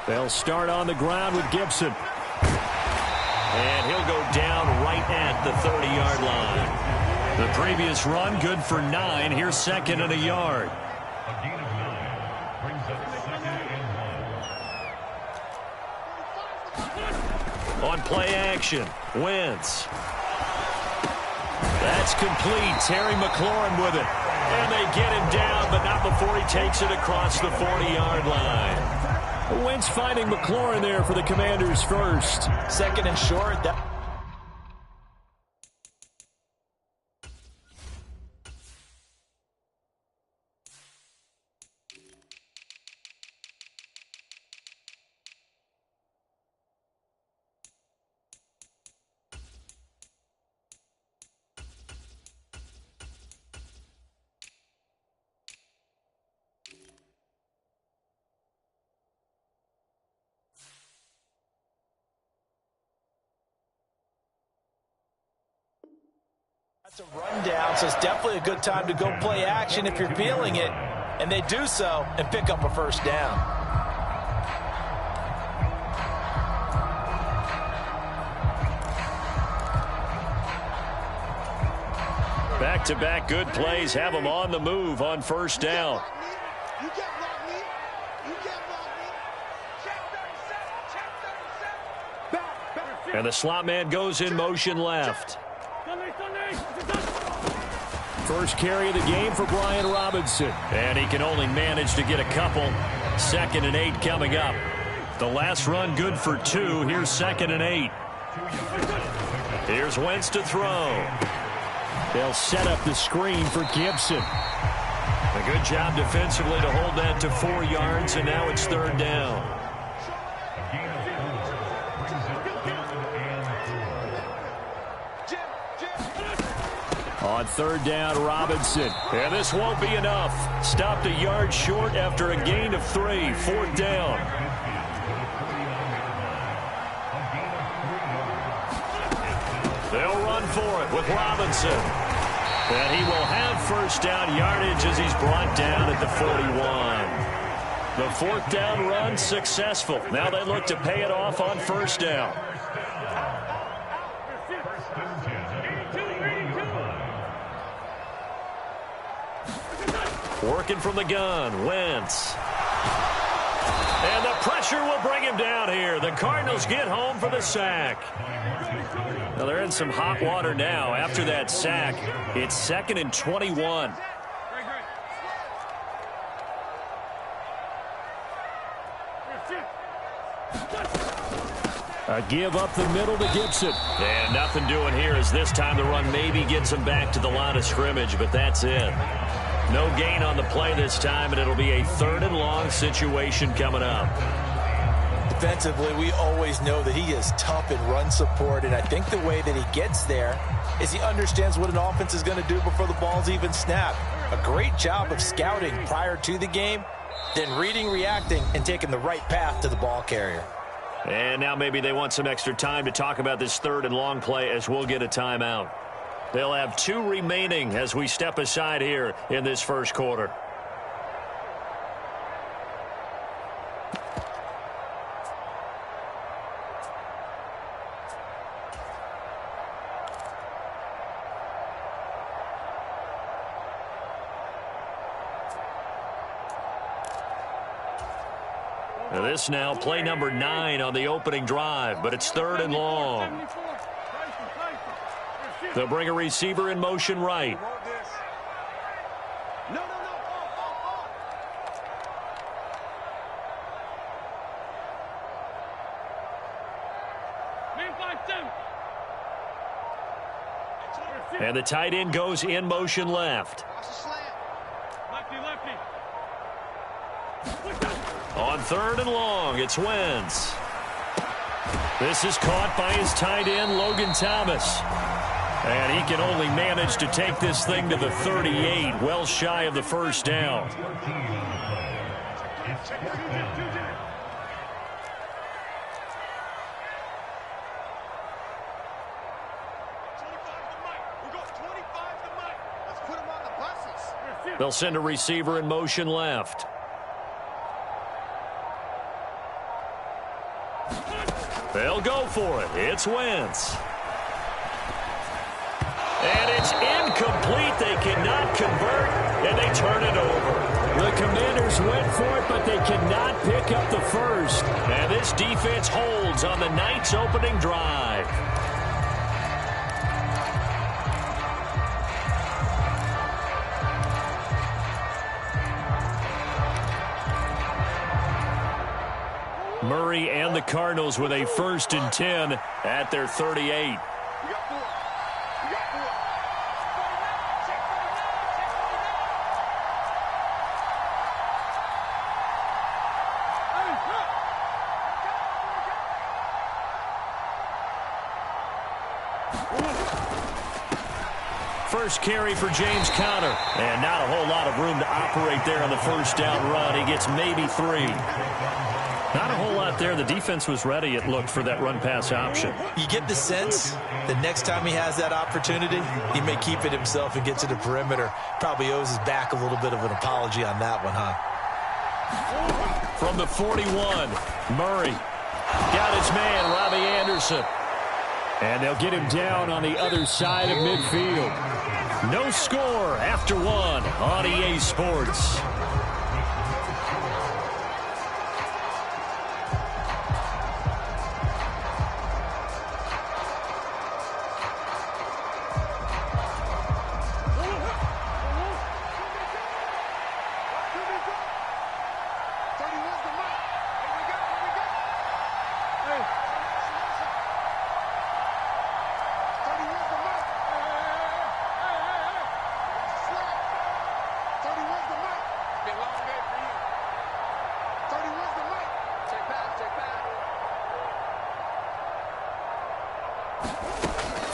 They'll start on the ground with Gibson. And he'll go down right at the 30-yard line. The previous run, good for 9. Here's second and a yard. A gain of 9 brings up second and 1. On play action, Wentz. That's complete. Terry McLaurin with it. And they get him down, but not before he takes it across the 40-yard line. Wentz finding McLaurin there for the Commanders first. Second and short. That's a rundown, so it's definitely a good time to go play action if you're feeling it. And they do so and pick up a first down. Back-to-back good plays have them on the move on first down. And the slot man goes in motion left. First carry of the game for Brian Robinson. And he can only manage to get a couple. 2nd and 8 coming up. The last run good for 2. Here's 2nd and 8. Here's Wentz to throw. They'll set up the screen for Gibson. A good job defensively to hold that to 4 yards, and now it's 3rd down. On 3rd down, Robinson. And this won't be enough. Stopped a yard short after a gain of 3. 4th down. They'll run for it with Robinson. And he will have 1st down yardage as he's brought down at the 41. The 4th down run successful. Now they look to pay it off on 1st down. Working from the gun, Wentz. And the pressure will bring him down here. The Cardinals get home for the sack. Now they're in some hot water now. After that sack, it's 2nd and 21. A give up the middle to Gibson. And nothing doing here as this time the run maybe gets him back to the line of scrimmage, but that's it. No gain on the play this time, and it'll be a 3rd and long situation coming up. Defensively, we always know that he is tough in run support, and I think the way that he gets there is he understands what an offense is going to do before the ball's even snapped. A great job of scouting prior to the game, then reading, reacting, and taking the right path to the ball carrier. And now maybe they want some extra time to talk about this 3rd and long play as we'll get a timeout. They'll have 2 remaining as we step aside here in this 1st quarter. Now this now play number 9 on the opening drive, but it's 3rd and long. They'll bring a receiver in motion right. And the tight end goes in motion left. On 3rd and long, it's Wentz. This is caught by his tight end, Logan Thomas. And he can only manage to take this thing to the 38, well shy of the 1st down. They'll send a receiver in motion left. They'll go for it. It's Wentz. And it's incomplete. They cannot convert, and they turn it over. The Commanders went for it, but they cannot pick up the 1st. And this defense holds on the night's opening drive. Murray and the Cardinals with a 1st and 10 at their 38. First carry for James Conner. And not a whole lot of room to operate there on the 1st down run. He gets maybe 3. Not a whole lot there. The defense was ready, it looked, for that run-pass option. You get the sense the next time he has that opportunity, he may keep it himself and get to the perimeter. Probably owes his back a little bit of an apology on that one, huh? From the 41, Murray got his man, Robbie Anderson. And they'll get him down on the other side of midfield. No score after 1 on EA Sports.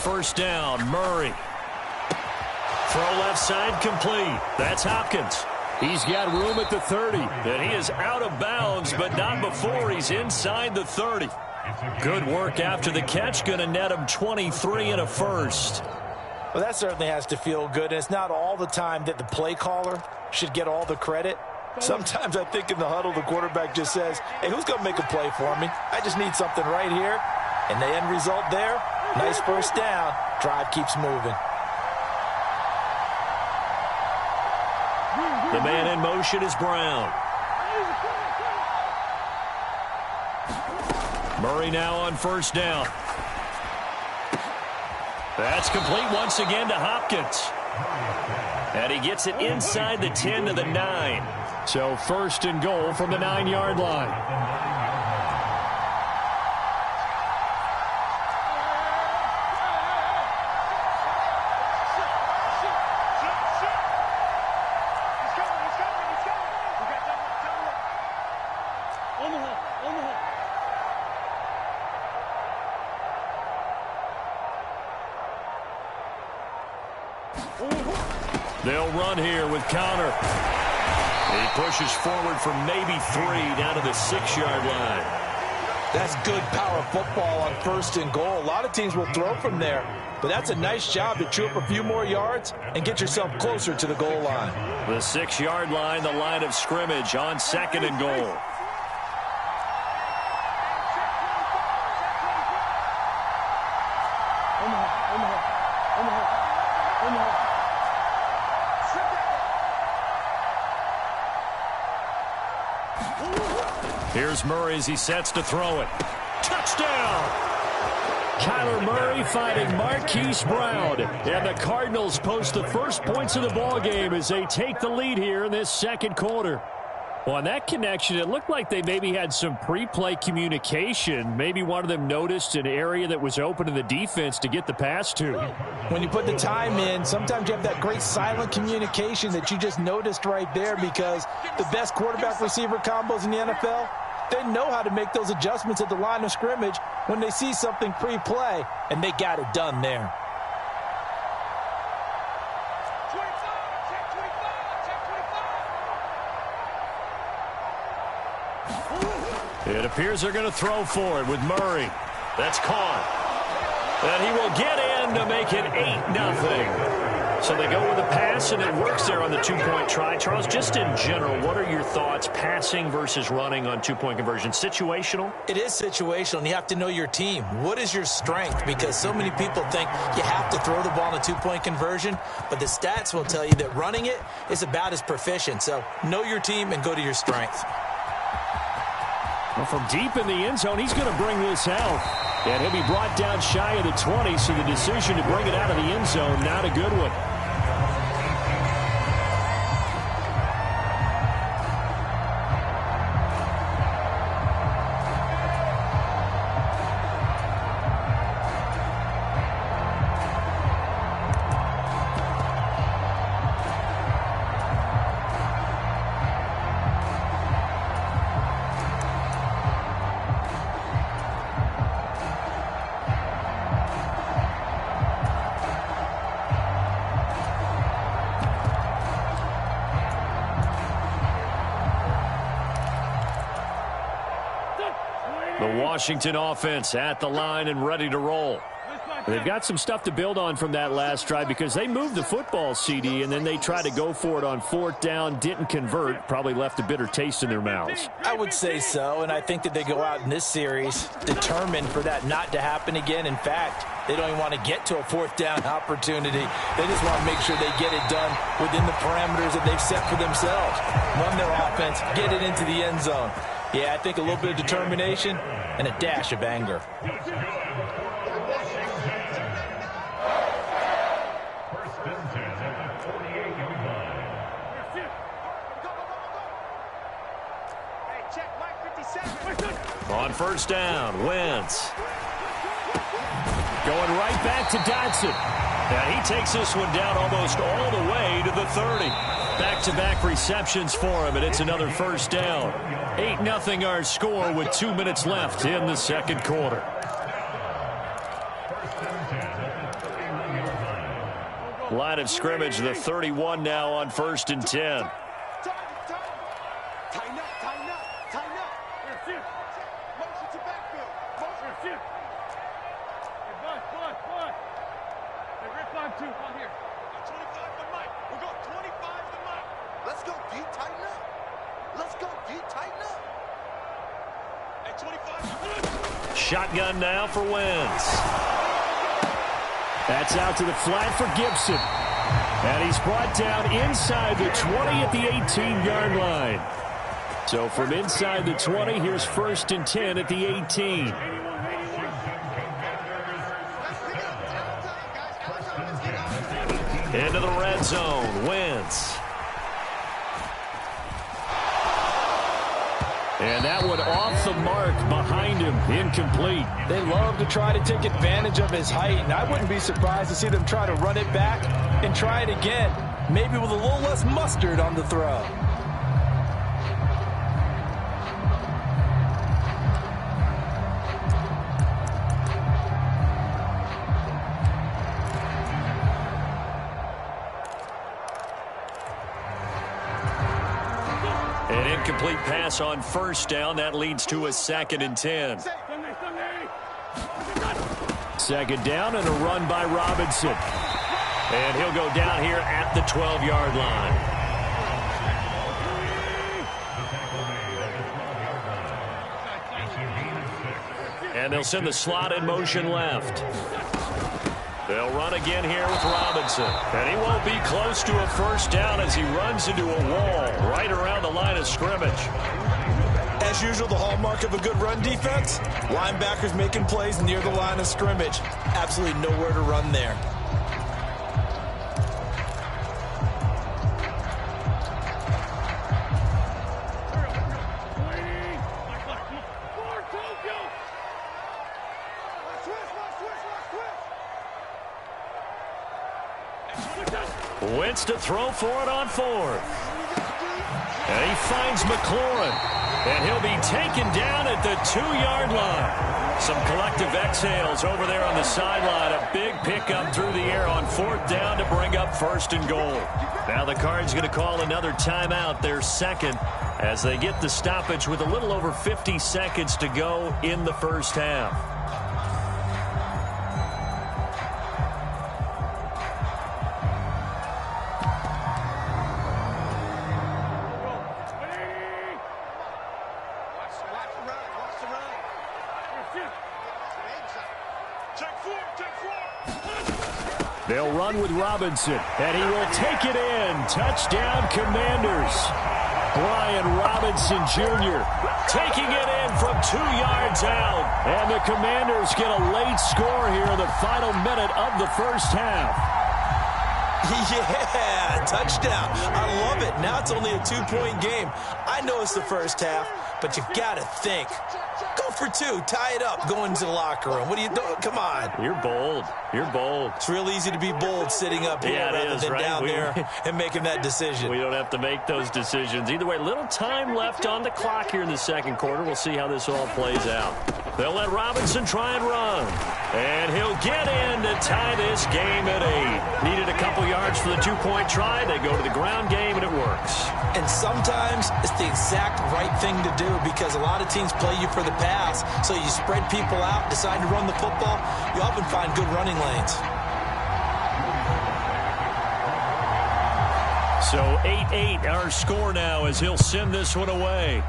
first down. Murray. Throw left side complete. That's Hopkins. He's got room at the 30. And he is out of bounds, but not before he's inside the 30. Good work after the catch. Going to net him 23 and a first. Well, that certainly has to feel good. And it's not all the time that the play caller should get all the credit. Sometimes I think in the huddle, the quarterback just says, hey, who's going to make a play for me? I just need something right here. And the end result there, nice first down. Drive keeps moving. The man in motion is Brown. Murray now on first down. That's complete once again to Hopkins. And he gets it inside the 10 to the 9. So first and goal from the 9-yard line. They'll run here with counter. He pushes forward for maybe 3 down to the 6-yard line. That's good power football on first and goal. A lot of teams will throw from there, but that's a nice job to chew up a few more yards and get yourself closer to the goal line. The 6-yard line, the line of scrimmage on second and goal. Here's Murray as he sets to throw it. Touchdown! Kyler Murray fighting Marquise Brown. And the Cardinals post the first points of the ball game as they take the lead here in this second quarter. Well, on that connection, it looked like they maybe had some pre-play communication. Maybe one of them noticed an area that was open in the defense to get the pass to. When you put the time in, sometimes you have that great silent communication that you just noticed right there, because the best quarterback-receiver combos in the NFL, they know how to make those adjustments at the line of scrimmage when they see something pre-play, and they got it done there. It appears they're going to throw for it with Murray. That's caught. And he will get in to make it 8-0. So they go with a pass, and it works there on the two-point try. Charles, just in general, what are your thoughts passing versus running on two-point conversion? Situational? It is situational, and you have to know your team. What is your strength? Because so many people think you have to throw the ball in a two-point conversion, but the stats will tell you that running it is about as proficient. So know your team and go to your strength. Well, from deep in the end zone, he's going to bring this out. And he'll be brought down shy of the 20, so the decision to bring it out of the end zone, not a good one. Washington offense at the line and ready to roll. They've got some stuff to build on from that last drive because they moved the football, CD, and then they tried to go for it on fourth down, didn't convert, probably left a bitter taste in their mouths. I would say so, and I think that they go out in this series determined for that not to happen again. In fact, they don't even want to get to a fourth down opportunity. They just want to make sure they get it done within the parameters that they've set for themselves. Run their offense, get it into the end zone. Yeah, I think a little bit of determination and a dash of anger. On first down, Wentz. Going right back to Dodson. And he takes this one down almost all the way to the 30. Back-to-back receptions for him, and it's another first down. 8-0 our score with 2 minutes left in the second quarter. Line of scrimmage, the 31 now on 1st and 10. Tighten up, tighten up, tighten up. Here, motion to backfield. Motion, shift. Hey, bud. Hey, Rick, 5-2, on here. 25 for Mike. We'll go 25 for Mike. Let's go deep, tighten up. Let's go deep, tighten up. At 25. Shotgun now for Wentz. That's out to the flat for Gibson. And he's brought down inside the 20 at the 18-yard line. So from inside the 20, here's 1st and 10 at the 18. Into the red zone, Wentz. And that one off the mark behind him, incomplete. They love to try to take advantage of his height, and I wouldn't be surprised to see them try to run it back and try it again, maybe with a little less mustard on the throw. An incomplete pass on 1st down. That leads to a 2nd and 10. 2nd down and a run by Robinson. And he'll go down here at the 12-yard line. And they'll send the slot in motion left. They'll run again here with Robinson. And he won't be close to a 1st down as he runs into a wall right around the line of scrimmage. As usual, the hallmark of a good run defense, linebackers making plays near the line of scrimmage. Absolutely nowhere to run there. Wentz to throw for it on 4th. And he finds McLaurin. And he'll be taken down at the 2-yard line. Some collective exhales over there on the sideline. A big pickup through the air on 4th down to bring up 1st and goal. Now the Cards going to call another timeout, their 2nd, as they get the stoppage with a little over 50 seconds to go in the 1st half. They'll run with Robinson, and he will take it in. Touchdown, Commanders. Brian Robinson Jr. taking it in from 2 yards out. And the Commanders get a late score here in the final minute of the 1st half. Yeah, touchdown. I love it. Now it's only a 2-point game. I know it's the 1st half, but you've got to think. Go for 2. Tie it up. Go into the locker room. What are you doing? Come on. You're bold. You're bold. It's real easy to be bold sitting up here rather than down there and making that decision. We don't have to make those decisions. Either way, little time left on the clock here in the 2nd quarter. We'll see how this all plays out. They'll let Robinson try and run. And he'll get in to tie this game at 8. Needed a couple yards for the 2-point try. They go to the ground game, and it works. And sometimes it's the exact right thing to do because a lot of teams play you for the pass. So you spread people out, decide to run the football. You often find good running lanes. So 8-8 our score now as he'll send this one away.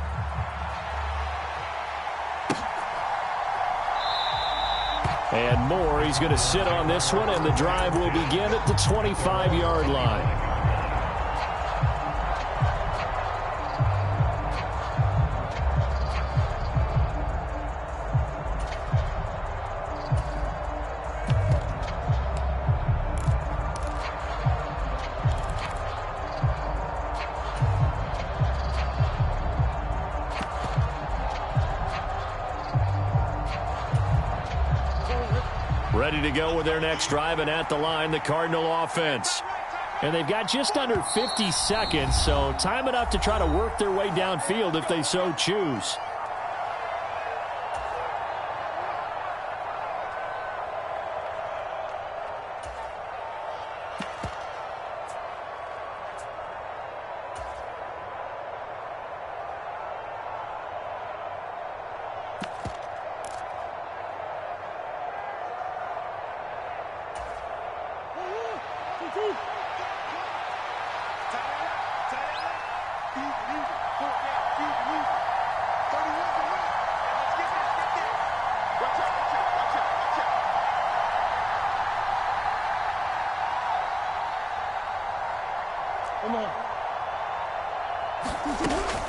And more, he's going to sit on this one, and the drive will begin at the 25-yard line. Ready to go with their next drive, and at the line, the Cardinal offense. And they've got just under 50 seconds, so time enough to try to work their way downfield if they so choose.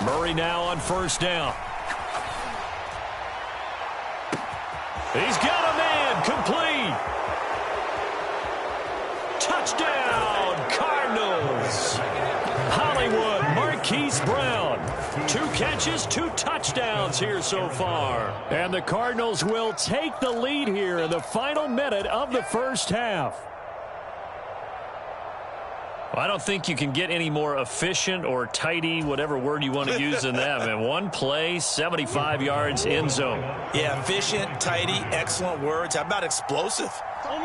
Murray now on first down. He's got a man, complete. Touchdown, Cardinals. Hollywood, Marquise Brown. 2 catches, 2 touchdowns here so far. And the Cardinals will take the lead here in the final minute of the first half. I don't think you can get any more efficient or tidy, whatever word you want to use in that. Man, 1 play, 75 yards, end zone. Yeah, efficient, tidy, excellent words. How about explosive?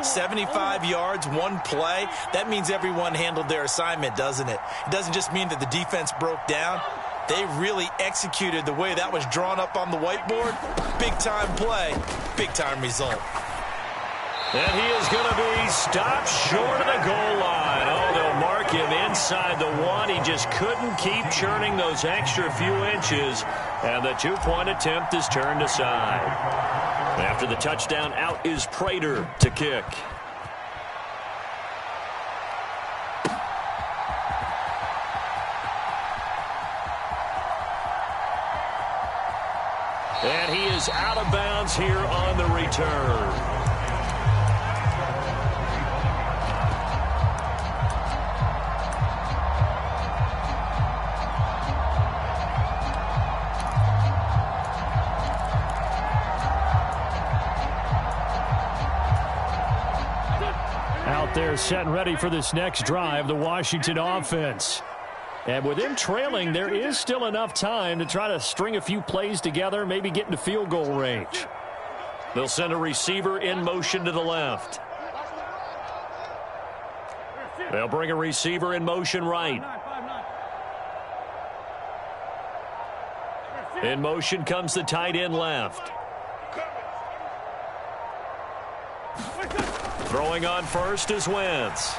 75 yards, 1 play. That means everyone handled their assignment, doesn't it? It doesn't just mean that the defense broke down. They really executed the way that was drawn up on the whiteboard. Big-time play, big-time result. And he is going to be stopped short of the goal line. Oh, they'll mark him inside the 1. He just couldn't keep churning those extra few inches. And the 2-point attempt is turned aside. After the touchdown, out is Prater to kick. And he is out of bounds here on the return. They're set and ready for this next drive, the Washington offense. And with them trailing, there is still enough time to try to string a few plays together, maybe get into field goal range. They'll send a receiver in motion to the left. They'll bring a receiver in motion right. In motion comes the tight end left. Throwing on first is Wentz.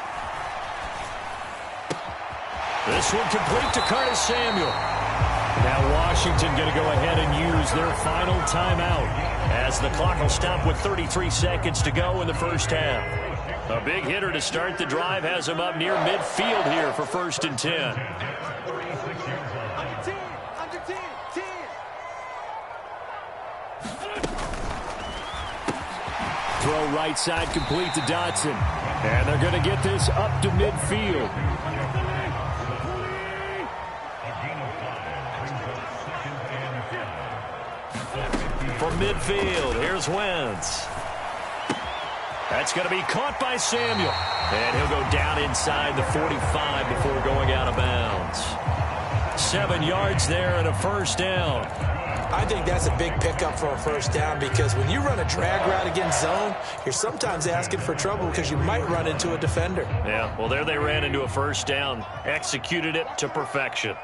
This one complete to Curtis Samuel. Now Washington going to go ahead and use their final timeout, as the clock will stop with 33 seconds to go in the first half. A big hitter to start the drive has him up near midfield here for 1st and 10. Throw right side complete to Dotson. And they're going to get this up to midfield. From midfield, here's Wentz. That's going to be caught by Samuel. And he'll go down inside the 45 before going out of bounds. 7 yards there and a first down. I think that's a big pickup for a first down, because when you run a drag route against zone, you're sometimes asking for trouble because you might run into a defender. Yeah, well, there they ran into a first down, executed it to perfection.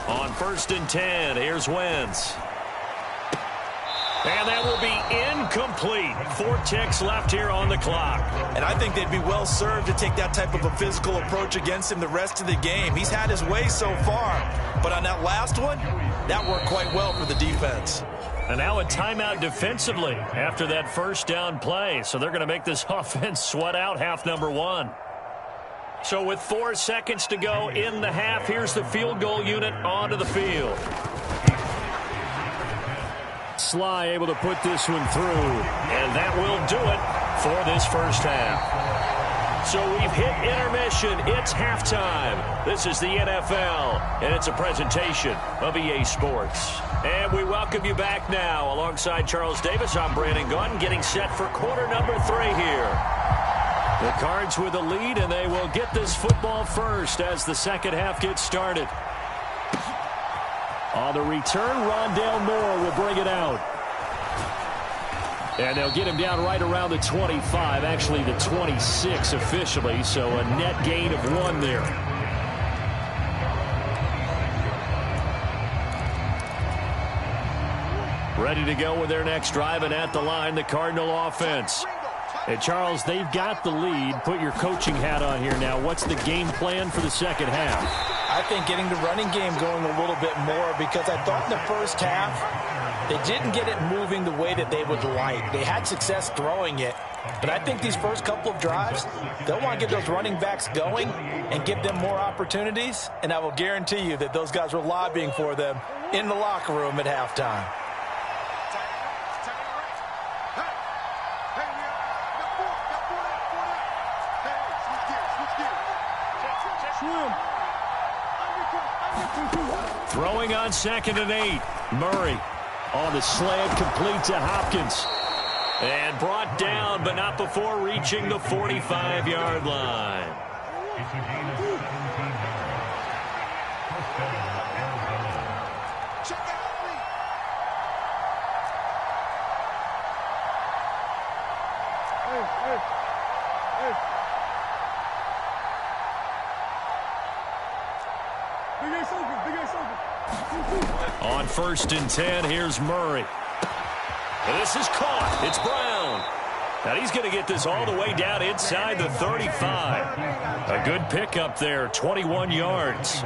On 1st and 10, here's Wentz. And that will be incomplete. 4 ticks left here on the clock. And I think they'd be well served to take that type of a physical approach against him the rest of the game. He's had his way so far, but on that last one, that worked quite well for the defense. And now a timeout defensively after that first down play. So they're going to make this offense sweat out half number 1. So with 4 seconds to go in the half, here's the field goal unit onto the field. Sly able to put this one through. And that will do it for this first half. So we've hit intermission. It's halftime. This is the NFL, and it's a presentation of EA Sports. And we welcome you back now. Alongside Charles Davis, I'm Brandon Gaudin, getting set for quarter number 3 here. The Cards with a lead, and they will get this football first as the second half gets started. On the return, Rondale Moore will bring it out. And they'll get him down right around the 25, actually the 26 officially, so a net gain of 1 there. Ready to go with their next drive, and at the line, the Cardinal offense. And Charles, they've got the lead. Put your coaching hat on here now. What's the game plan for the second half? I think getting the running game going a little bit more, because I thought in the first half they didn't get it moving the way that they would like. They had success throwing it, but I think these first couple of drives, they'll want to get those running backs going and give them more opportunities, and I will guarantee you that those guys were lobbying for them in the locker room at halftime. Throwing on 2nd and 8. Murray on the slant, complete to Hopkins. And brought down, but not before reaching the 45-yard line. It's a gain of 17 yards. First down, Arizona. Check out me. On 1st and 10, here's Murray. And this is caught. It's Brown. Now he's going to get this all the way down inside the 35. A good pickup there, 21 yards.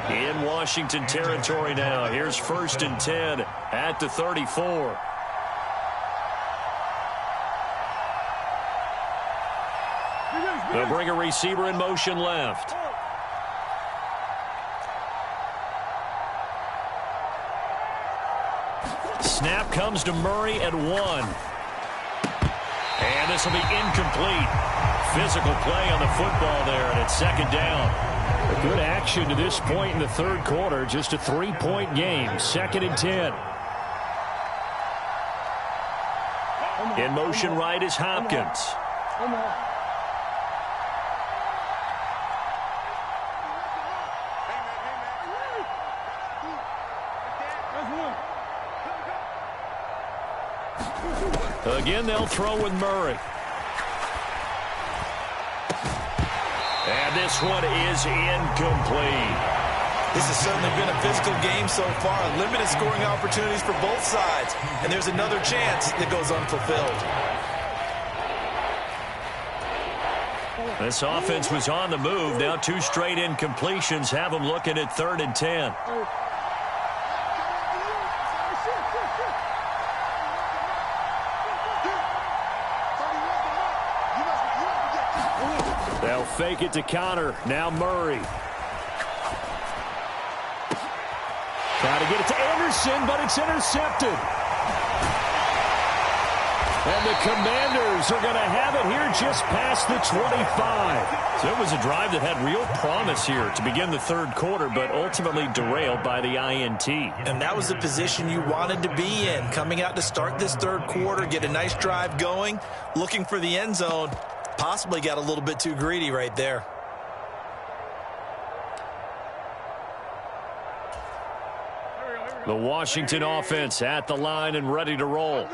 In Washington territory now. Here's 1st and 10 at the 34. They'll bring a receiver in motion left. Snap comes to Murray at 1. And this will be incomplete. Physical play on the football there, and it's 2nd down. A good action to this point in the 3rd quarter. Just a 3-point game. 2nd and 10. In motion right is Hopkins. Again, they'll throw with Murray. And this one is incomplete. This has certainly been a physical game so far. Limited scoring opportunities for both sides. And there's another chance that goes unfulfilled. This offense was on the move. Now 2 straight incompletions have them looking at 3rd and 10. They'll fake it to Connor. Now Murray. Trying to get it to Anderson, but it's intercepted. And the Commanders are going to have it here just past the 25. So it was a drive that had real promise here to begin the 3rd quarter, but ultimately derailed by the INT. And that was the position you wanted to be in. Coming out to start this 3rd quarter, get a nice drive going, looking for the end zone. Possibly got a little bit too greedy right there. The Washington offense at the line and ready to roll.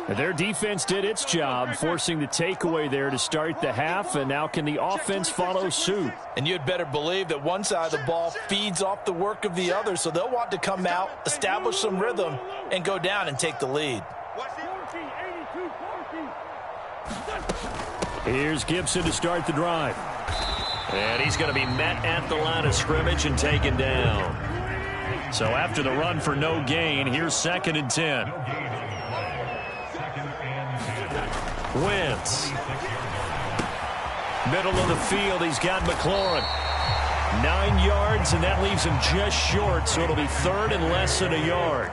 Their defense did its job, forcing the takeaway there to start the half, and now can the offense follow suit? And you'd better believe that one side of the ball feeds off the work of the other, so they'll want to come out, establish some rhythm, and go down and take the lead. Here's Gibson to start the drive. And he's going to be met at the line of scrimmage and taken down. So after the run for no gain, here's 2nd and 10. Wentz. Middle of the field, he's got McLaurin. 9 yards, and that leaves him just short, so it'll be 3rd and less than a yard.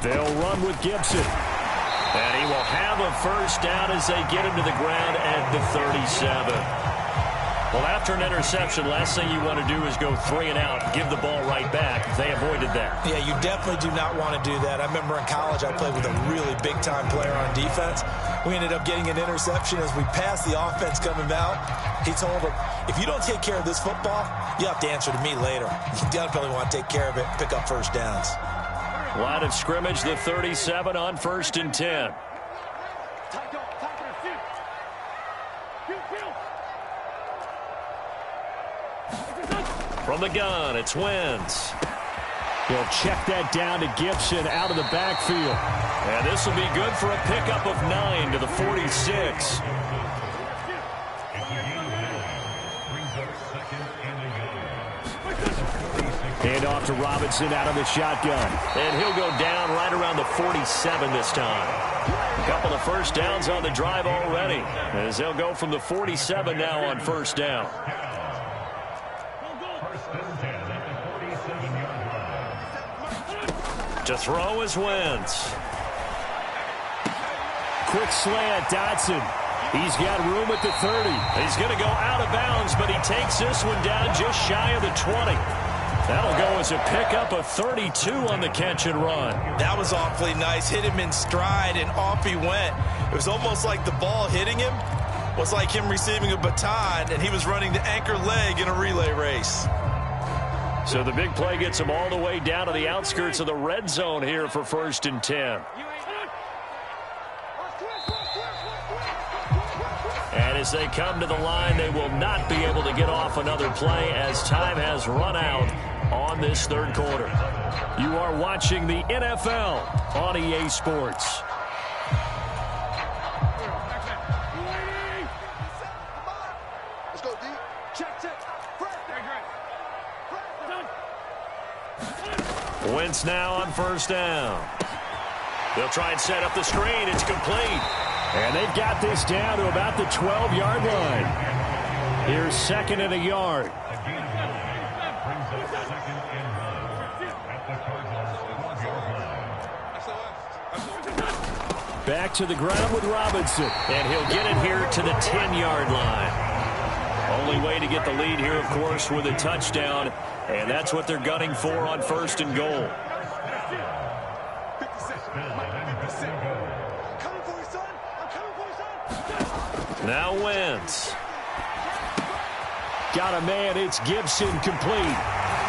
They'll run with Gibson. And he will have a 1st down as they get him to the ground at the 37. Well, after an interception, last thing you want to do is go 3 and out, give the ball right back. They avoided that. Yeah, you definitely do not want to do that. I remember in college I played with a really big-time player on defense. We ended up getting an interception as we passed the offense coming out. He told him, if you don't take care of this football, you have to answer to me later. You definitely want to take care of it, pick up first downs. Line of scrimmage, the 37 on 1st and 10. From the gun, it's Wentz. He'll check that down to Gibson out of the backfield. And this will be good for a pickup of 9 to the 46. Hand off to Robinson out of the shotgun. And he'll go down right around the 47 this time. A couple of first downs on the drive already, as they'll go from the 47 now on first down. To throw is Wentz. Quick slant, Dotson. He's got room at the 30. He's going to go out of bounds, but he takes this one down just shy of the 20. That'll go as a pickup of 32 on the catch and run. That was awfully nice. Hit him in stride, and off he went. It was almost like the ball hitting him was like him receiving a baton, and he was running the anchor leg in a relay race. So the big play gets him all the way down to the outskirts of the red zone here for 1st and 10. And as they come to the line, they will not be able to get off another play as time has run out on this third quarter. You are watching the NFL on EA Sports. Let's go, D. Check. Wentz now on first down. They'll try and set up the screen. It's complete. And they've got this down to about the 12-yard line. Here's 2nd and a yard. Back to the ground with Robinson. And he'll get it here to the 10-yard line. Only way to get the lead here, of course, with a touchdown. And that's what they're gunning for on 1st and goal. Now Wentz. Got a man. It's Gibson, complete.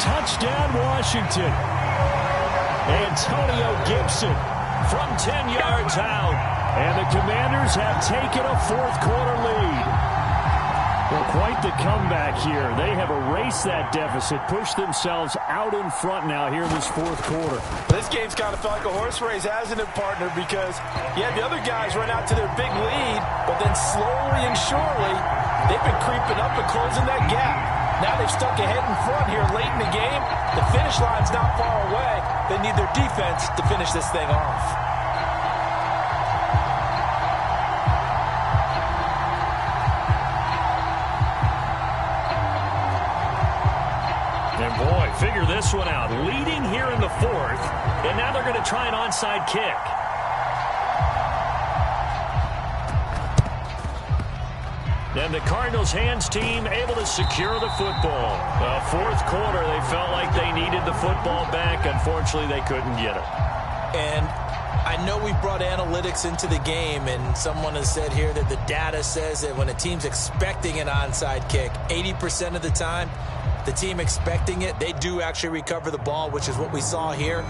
Touchdown, Washington. Antonio Gibson from 10 yards out. And the Commanders have taken a fourth-quarter lead. Well, quite the comeback here. They have erased that deficit, pushed themselves out in front now here in this fourth quarter. This game's kind of felt like a horse race, hasn't it, partner? Because, yeah, the other guys run out to their big lead, but then slowly and surely, they've been creeping up and closing that gap. Now they've stuck ahead in front here late in the game. The finish line's not far away. They need their defense to finish this thing off. And boy, figure this one out. Leading here in the fourth, and now they're going to try an onside kick. And the Cardinals' hands team able to secure the football. Fourth quarter, they felt like they needed the football back. Unfortunately, they couldn't get it. And I know we brought analytics into the game, and someone has said here that the data says that when a team's expecting an onside kick, 80% of the time, the team expecting it, they do actually recover the ball, which is what we saw here.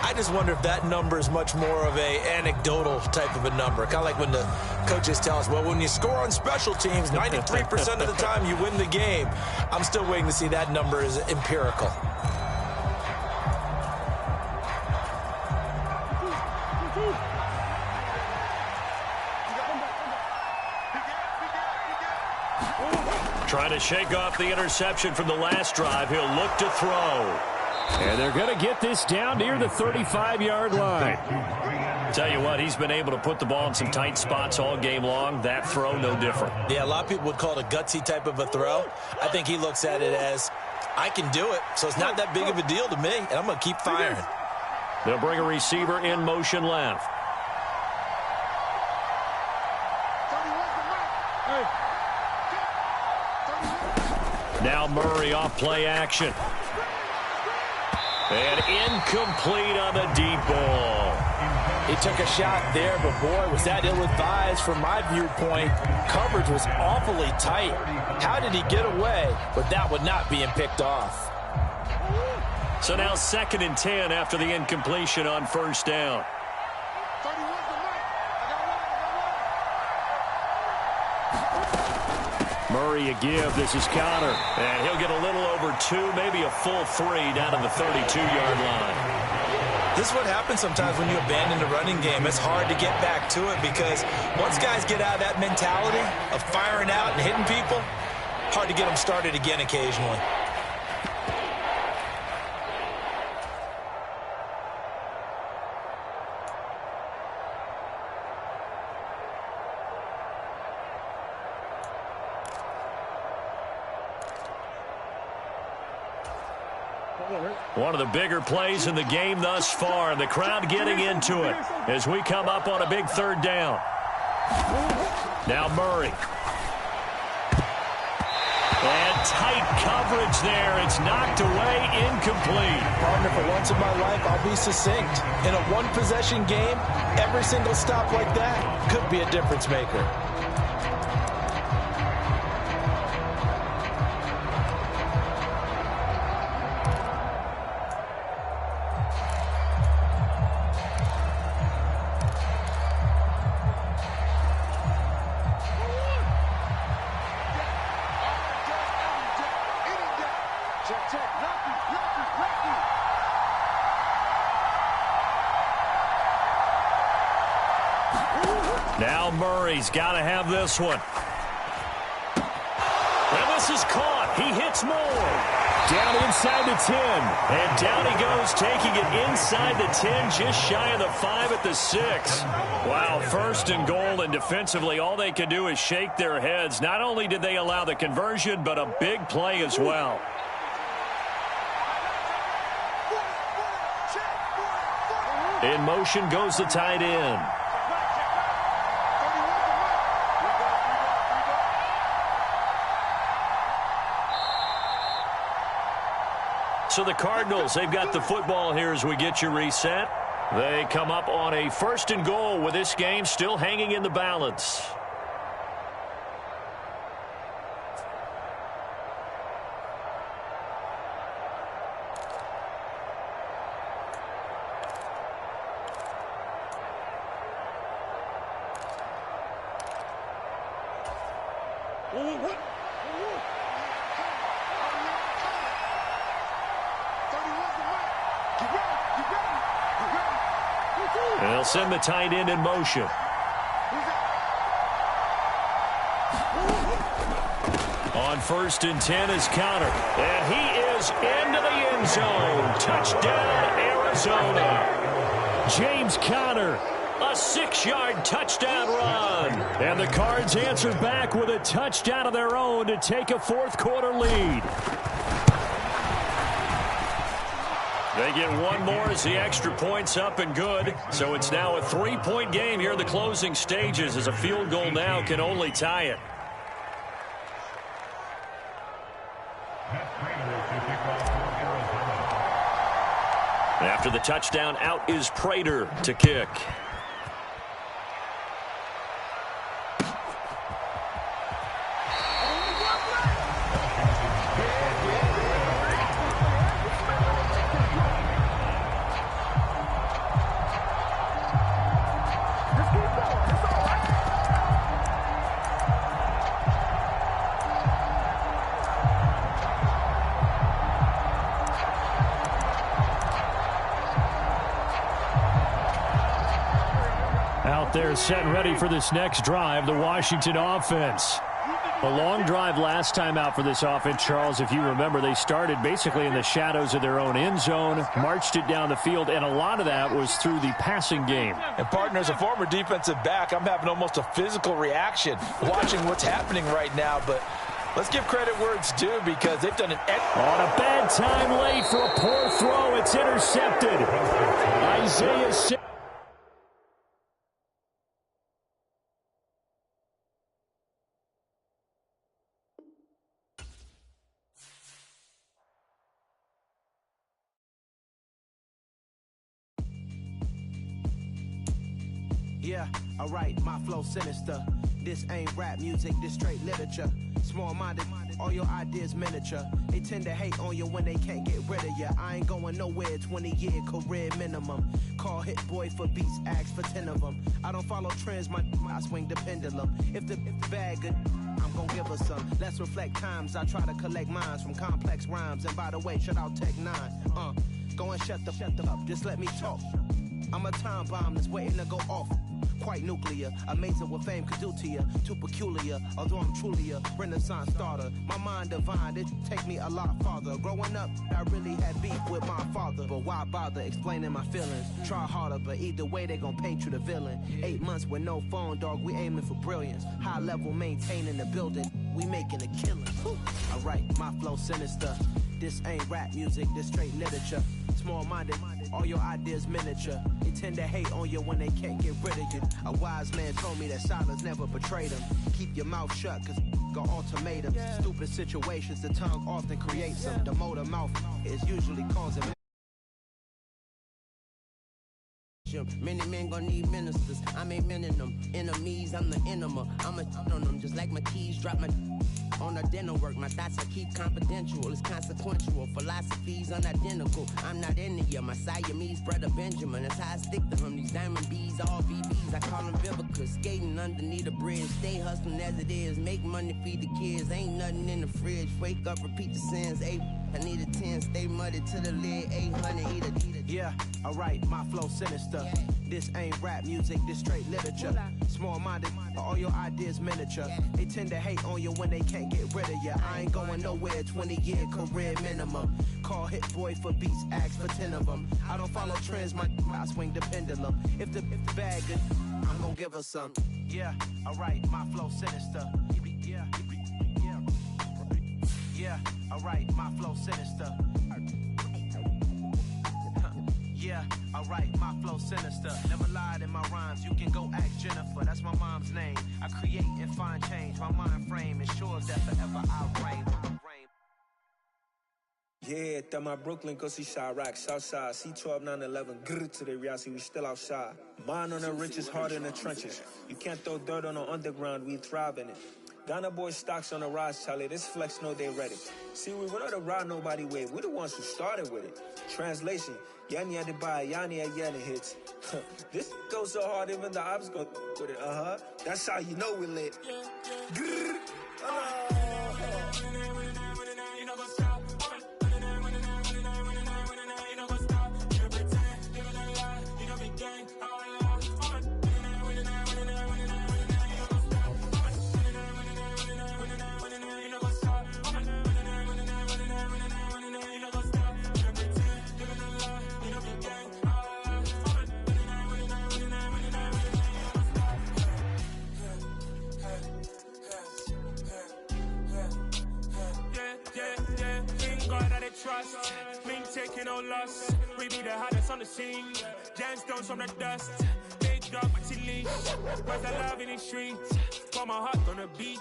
I just wonder if that number is much more of a anecdotal type of a number. Kind of like when the coaches tell us, well, when you score on special teams, 93% of the time you win the game. I'm still waiting to see that number is empirical. Trying to shake off the interception from the last drive. He'll look to throw. And they're going to get this down near the 35-yard line. Tell you what, he's been able to put the ball in some tight spots all game long. That throw, no different. Yeah, a lot of people would call it a gutsy type of a throw. I think he looks at it as, I can do it, so it's not that big of a deal to me, and I'm going to keep firing. They'll bring a receiver in motion left. Now Murray off play action. And incomplete on the deep ball. He took a shot there, but boy, was that ill-advised from my viewpoint. Coverage was awfully tight. How did he get away with that one not being picked off? So now 2nd and 10 after the incompletion on first down. Murray a give. This is Connor. And he'll get a little over 2, maybe a full 3 down to the 32-yard line. This is what happens sometimes when you abandon the running game. It's hard to get back to it because once guys get out of that mentality of firing out and hitting people, hard to get them started again occasionally. One of the bigger plays in the game thus far, and the crowd getting into it as we come up on a big 3rd down. Now Murray. And tight coverage there. It's knocked away, incomplete. Partner, for once in my life, I'll be succinct. In a one-possession game, every single stop like that could be a difference maker. Now Murray's got to have this one. And this is caught. He hits more. Down inside the 10. And down he goes, taking it inside the 10, just shy of the 5 at the 6. Wow, 1st and goal, and defensively all they can do is shake their heads. Not only did they allow the conversion, but a big play as well. In motion goes the tight end. So the Cardinals, they've got the football here as we get you reset. They come up on a 1st and goal with this game still hanging in the balance. They'll send the tight end in motion. On 1st and 10 is Connor. And he is into the end zone. Touchdown, Arizona. James Conner. A 6-yard touchdown run. And the Cards answer back with a touchdown of their own to take a 4th-quarter lead. They get one more as the extra point's up and good. So it's now a 3-point game here in the closing stages, as a field goal now can only tie it. After the touchdown, out is Prater to kick. They're set and ready for this next drive, the Washington offense. A long drive last time out for this offense, Charles. If you remember, they started basically in the shadows of their own end zone, marched it down the field, and a lot of that was through the passing game. And, partner, as a former defensive back, I'm having almost a physical reaction watching what's happening right now. But let's give credit where it's due, because they've done an on a bad time late for a poor throw. It's intercepted. Isaiah Yeah, alright, my flow sinister. This ain't rap music, this straight literature. Small-minded, all your ideas miniature. They tend to hate on you when they can't get rid of you. I ain't going nowhere, 20-year career minimum. Call Hit Boy for beats, ask for 10 of them. I don't follow trends, I swing the pendulum. If the bag good, I'm gon' give her some. Let's reflect times, I try to collect minds from complex rhymes. And by the way, shout out Tech 9. Go and shut the up, just let me talk. I'm a time bomb that's waiting to go off. Quite nuclear, amazing what fame could do to you. Too peculiar, although I'm truly a renaissance starter. My mind divine, it take me a lot farther. Growing up, I really had beef with my father. But why bother explaining my feelings? Try harder, but either way they gon' paint you the villain. 8 months with no phone, dog, we aiming for brilliance. High level maintaining the building, we making a killing. Alright, my flow sinister. This ain't rap music, this straight literature. Small-minded, all your ideas miniature. They tend to hate on you when they can't get rid of you. A wise man told me that silence never betrayed him. Keep your mouth shut, cause got ultimatums. Stupid situations, the tongue often creates them. The motor mouth is usually causing. Many men gon' need ministers, I ain't mending them. Enemies, I'm the enema. I'ma on them just like my keys drop my on the dinner work. My thoughts I keep confidential, it's consequential. Philosophies unidentical, I'm not in it yet. My Siamese brother Benjamin, that's how I stick to him. These diamond bees, all VBs, I call them Vivica. Skating underneath the bridge, stay hustling as it is. Make money, feed the kids, ain't nothing in the fridge. Wake up, repeat the sins, I need a 10, stay muddy to the lid, 800, eat it. Yeah, alright, my flow sinister. This ain't rap music, this straight literature. Small-minded, all your ideas miniature. They tend to hate on you when they can't get rid of you. I ain't going nowhere, 20-year career minimum. Call Hit Boy for beats, ask for 10 of them. I don't follow trends, I swing the pendulum. If the bag good, I'm gon' give her some. Yeah, alright, my flow sinister. Yeah, alright, my flow sinister. Yeah, alright, my flow sinister. Never lied in my rhymes, you can go ask Jennifer. That's my mom's name. I create and find change. My mind frame ensures that forever I reign. Yeah, that my Brooklyn, go see Chirac, Southside, C12, 911, grrr to the reality, we still outside. Mine on the riches, hard in the trenches. You can't throw dirt on the underground, we thrive in it. Ghana boys stocks on the rise, Charlie, this flex know they ready. See, we went on the ride nobody wave, we the ones who started with it. Translation, Yanni had to buy, Yanni had Yanni hits. This goes so hard, even the ops go with it, That's how you know we lit. Grrr. Trust, been taking no loss. We be the hottest on the scene. Gemstones from the dust. Big dog, but she leash. Where's the love in the streets? Got my heart on the beat.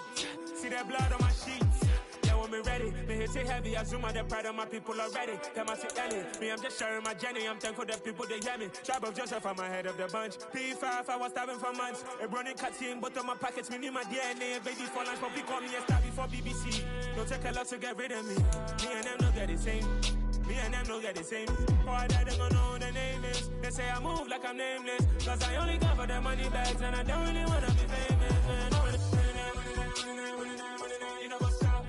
See that blood on my sheets. Yeah, when me ready, me hit it heavy. I zoom out the pride of my people already. Them I see Ellie. Me, I'm just sharing my journey. I'm thankful that people they hear me. Tribe of Joseph, I'm ahead of the bunch. P5, I was starving for months. A running cutscene, but on my pockets, me need my DNA. Baby for lunch, but we call me a star before BBC. Don't take a lot to get rid of me. Me and them no get the same. Me and them no get the same. Boy, that they gon' know who the name is. They say I move like I'm nameless. Cause I only got for the money bags. And I don't really wanna be famous, man. You know what's up?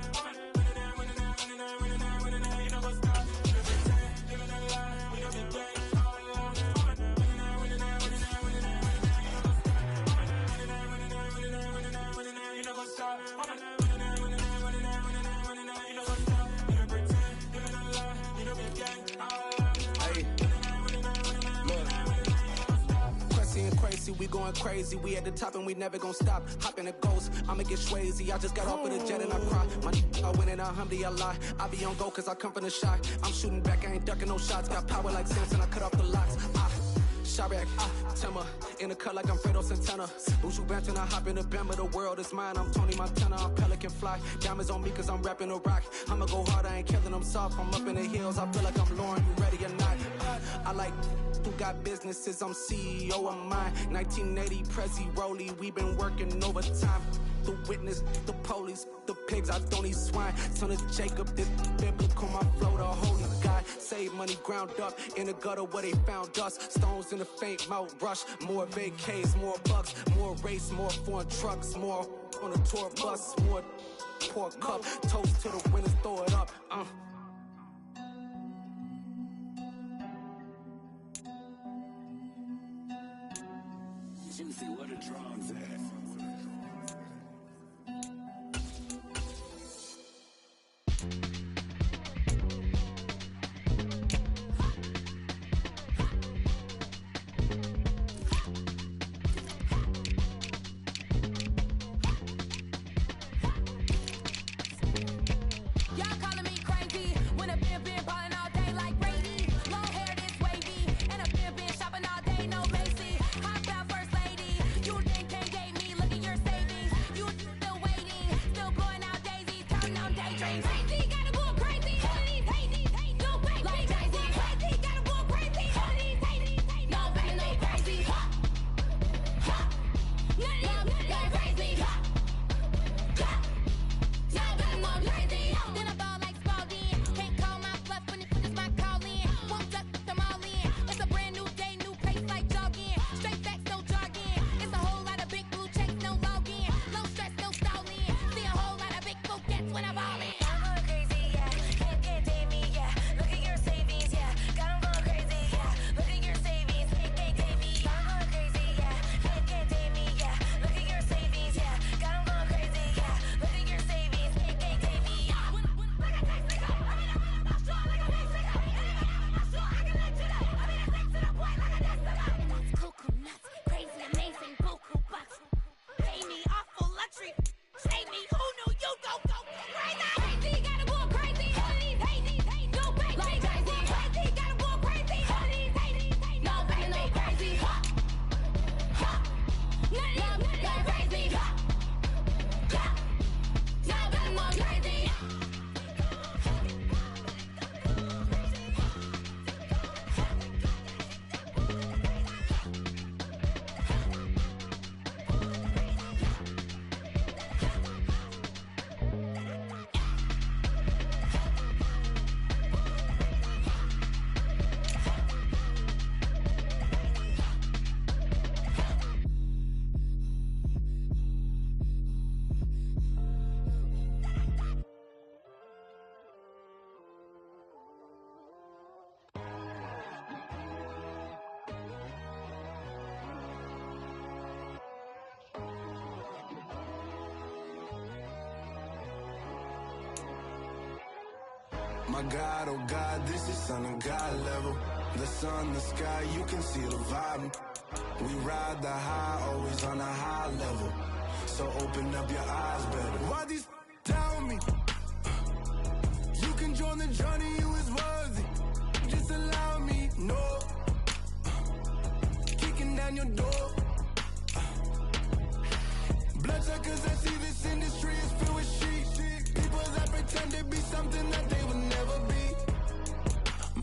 We going crazy, we at the top and we never gon' stop. Hop in a ghost, I'ma get swayzy. I just got off with a jet and I cry. My I win and alhamdulillah. I be on go cause I come from the shot. I'm shooting back, I ain't ducking no shots. Got power like Samson, I cut off the locks. Chirac, Timmer, in the cut like I'm Fredo Santana. Bushu Banton, I hop in the Bama, the world is mine. I'm Tony Montana, I'm Pelican Fly. Diamonds on me cause I'm rapping a rock. I'ma go hard, I ain't killing them soft. I'm up in the hills, I feel like I'm Lauren, you ready or not? I like you got businesses, I'm CEO of mine. 1980 Prezi Rollie, we been working overtime. The witness, the police, the pigs, I don't eat swine. Son of Jacob, this biblical, my flow, the holy God. Save money ground up in the gutter where they found us. Stones in the faint mouth rush. More vacays, more bucks, more race, more foreign trucks, more on a tour bus, more pour cup. Toast to the winners, throw it up. Juicy, what a drums at. My God, oh God, this is Son of God level. The sun, the sky, you can see the vibe. We ride the high, always on a high level. So open up your eyes better. Why these tell me? You can join the journey, you is worthy. Just allow me, no. Kicking down your door. Bloodsuckers, I see this industry is filled with sheep. People that pretend to be something that they will never be.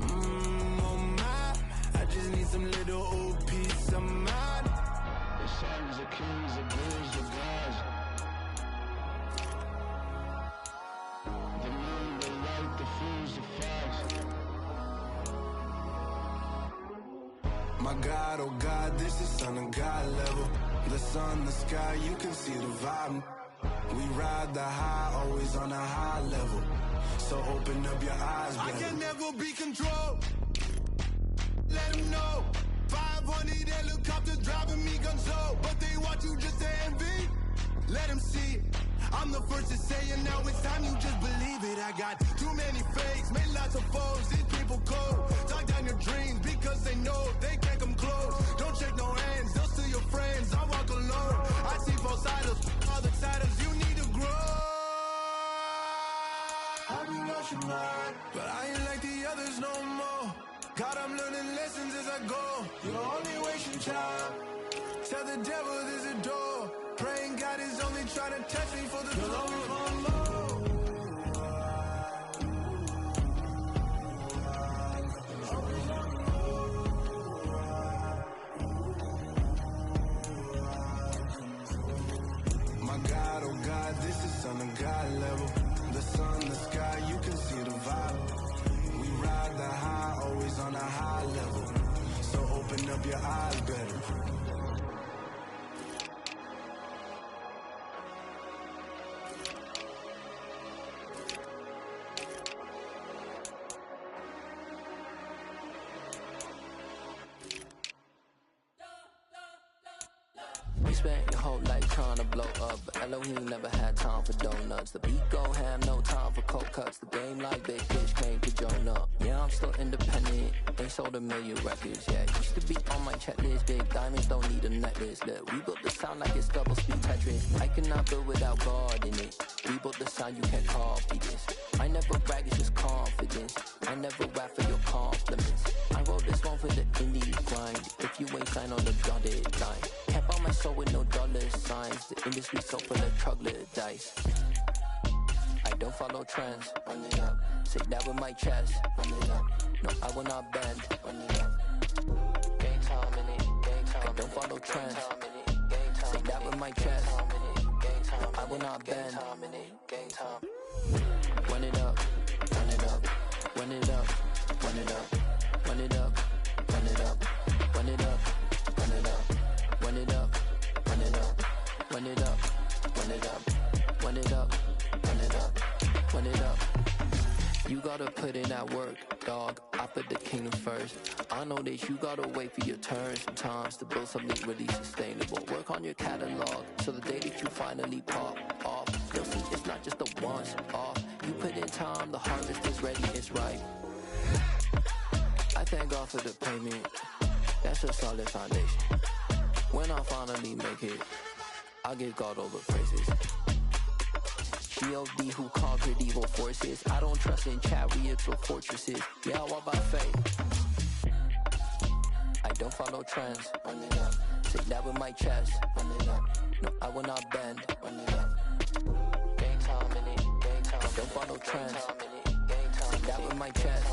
Oh my, I just need some little old peace of mind. The sons of kings, the girls of gods. The moon, the light, the fools, the fox. My God, oh God, this is Son of God level. The sun, the sky, you can see the vibe. We ride the high, always on a high level. So open up your eyes, baby. I can never be controlled. Let them know. 500 helicopters driving me gonzo. But they want you just to envy. Let them see it. I'm the first to say it, now it's time you just believe it. I got too many fakes, made lots of foes. These people cold. Talk down your dreams because they know they can't come close. Don't check no hands, they'll steal your friends. I walk alone. I see both sides, all the siders. You need to grow. Have you lost your mind? But I ain't like the others no more. God, I'm learning lessons as I go. You're only wasting time. Tell the devil there's a door. Praying God is only trying to touch me for the glory. You spent your whole life trying to blow up, but Elohim never had time for donuts. The beat go ham, no time for cold cuts. The game like big fish came to join up. Yeah, I'm still independent, ain't sold a million records yet. Used to be on my checklist, big diamonds don't need a necklace. Look, we built the sound like it's double speed Tetris. I cannot build without God in it. We built the sound, you can't copy this. I never brag, it's just confidence. I never rap for your compliments. I wrote this one for the indie grind. If you ain't signed on the dotted line, can't buy my soul with no dollar signs. The industry so full of troglodytes. I don't follow trends. Run it up. Say that with my chest. Run it up. No, I will not bend. Run it up. Gang time in it. Gang time. I don't follow trends. Say that with my chest. No, I will not bend. Gang time. Run it up. Run it up. Run it up. Run it up. Run it up. Run it up. Run it up. Run it up. Run it up. Run it up. Run it up. Run it up. Run it up. Run it up. Run it up. You gotta put in that work, dog. I put the kingdom first. I know that you gotta wait for your turn sometimes to build something really sustainable. Work on your catalog so the day that you finally pop off, you'll see it's not just a once off. You put in time, the harvest is ready, it's ripe. I thank God for the payment. That's a solid foundation. When I finally make it, I'll give God all the praises. G.O.D. who conquered evil forces. I don't trust in chariots or fortresses. Yeah, I walk by faith. I don't follow trends. Run it up. Say that with my chest. Run it up. No, I will not bend. Run it up. Gang time in it. Gang time. I don't follow trends. Say that with my chest.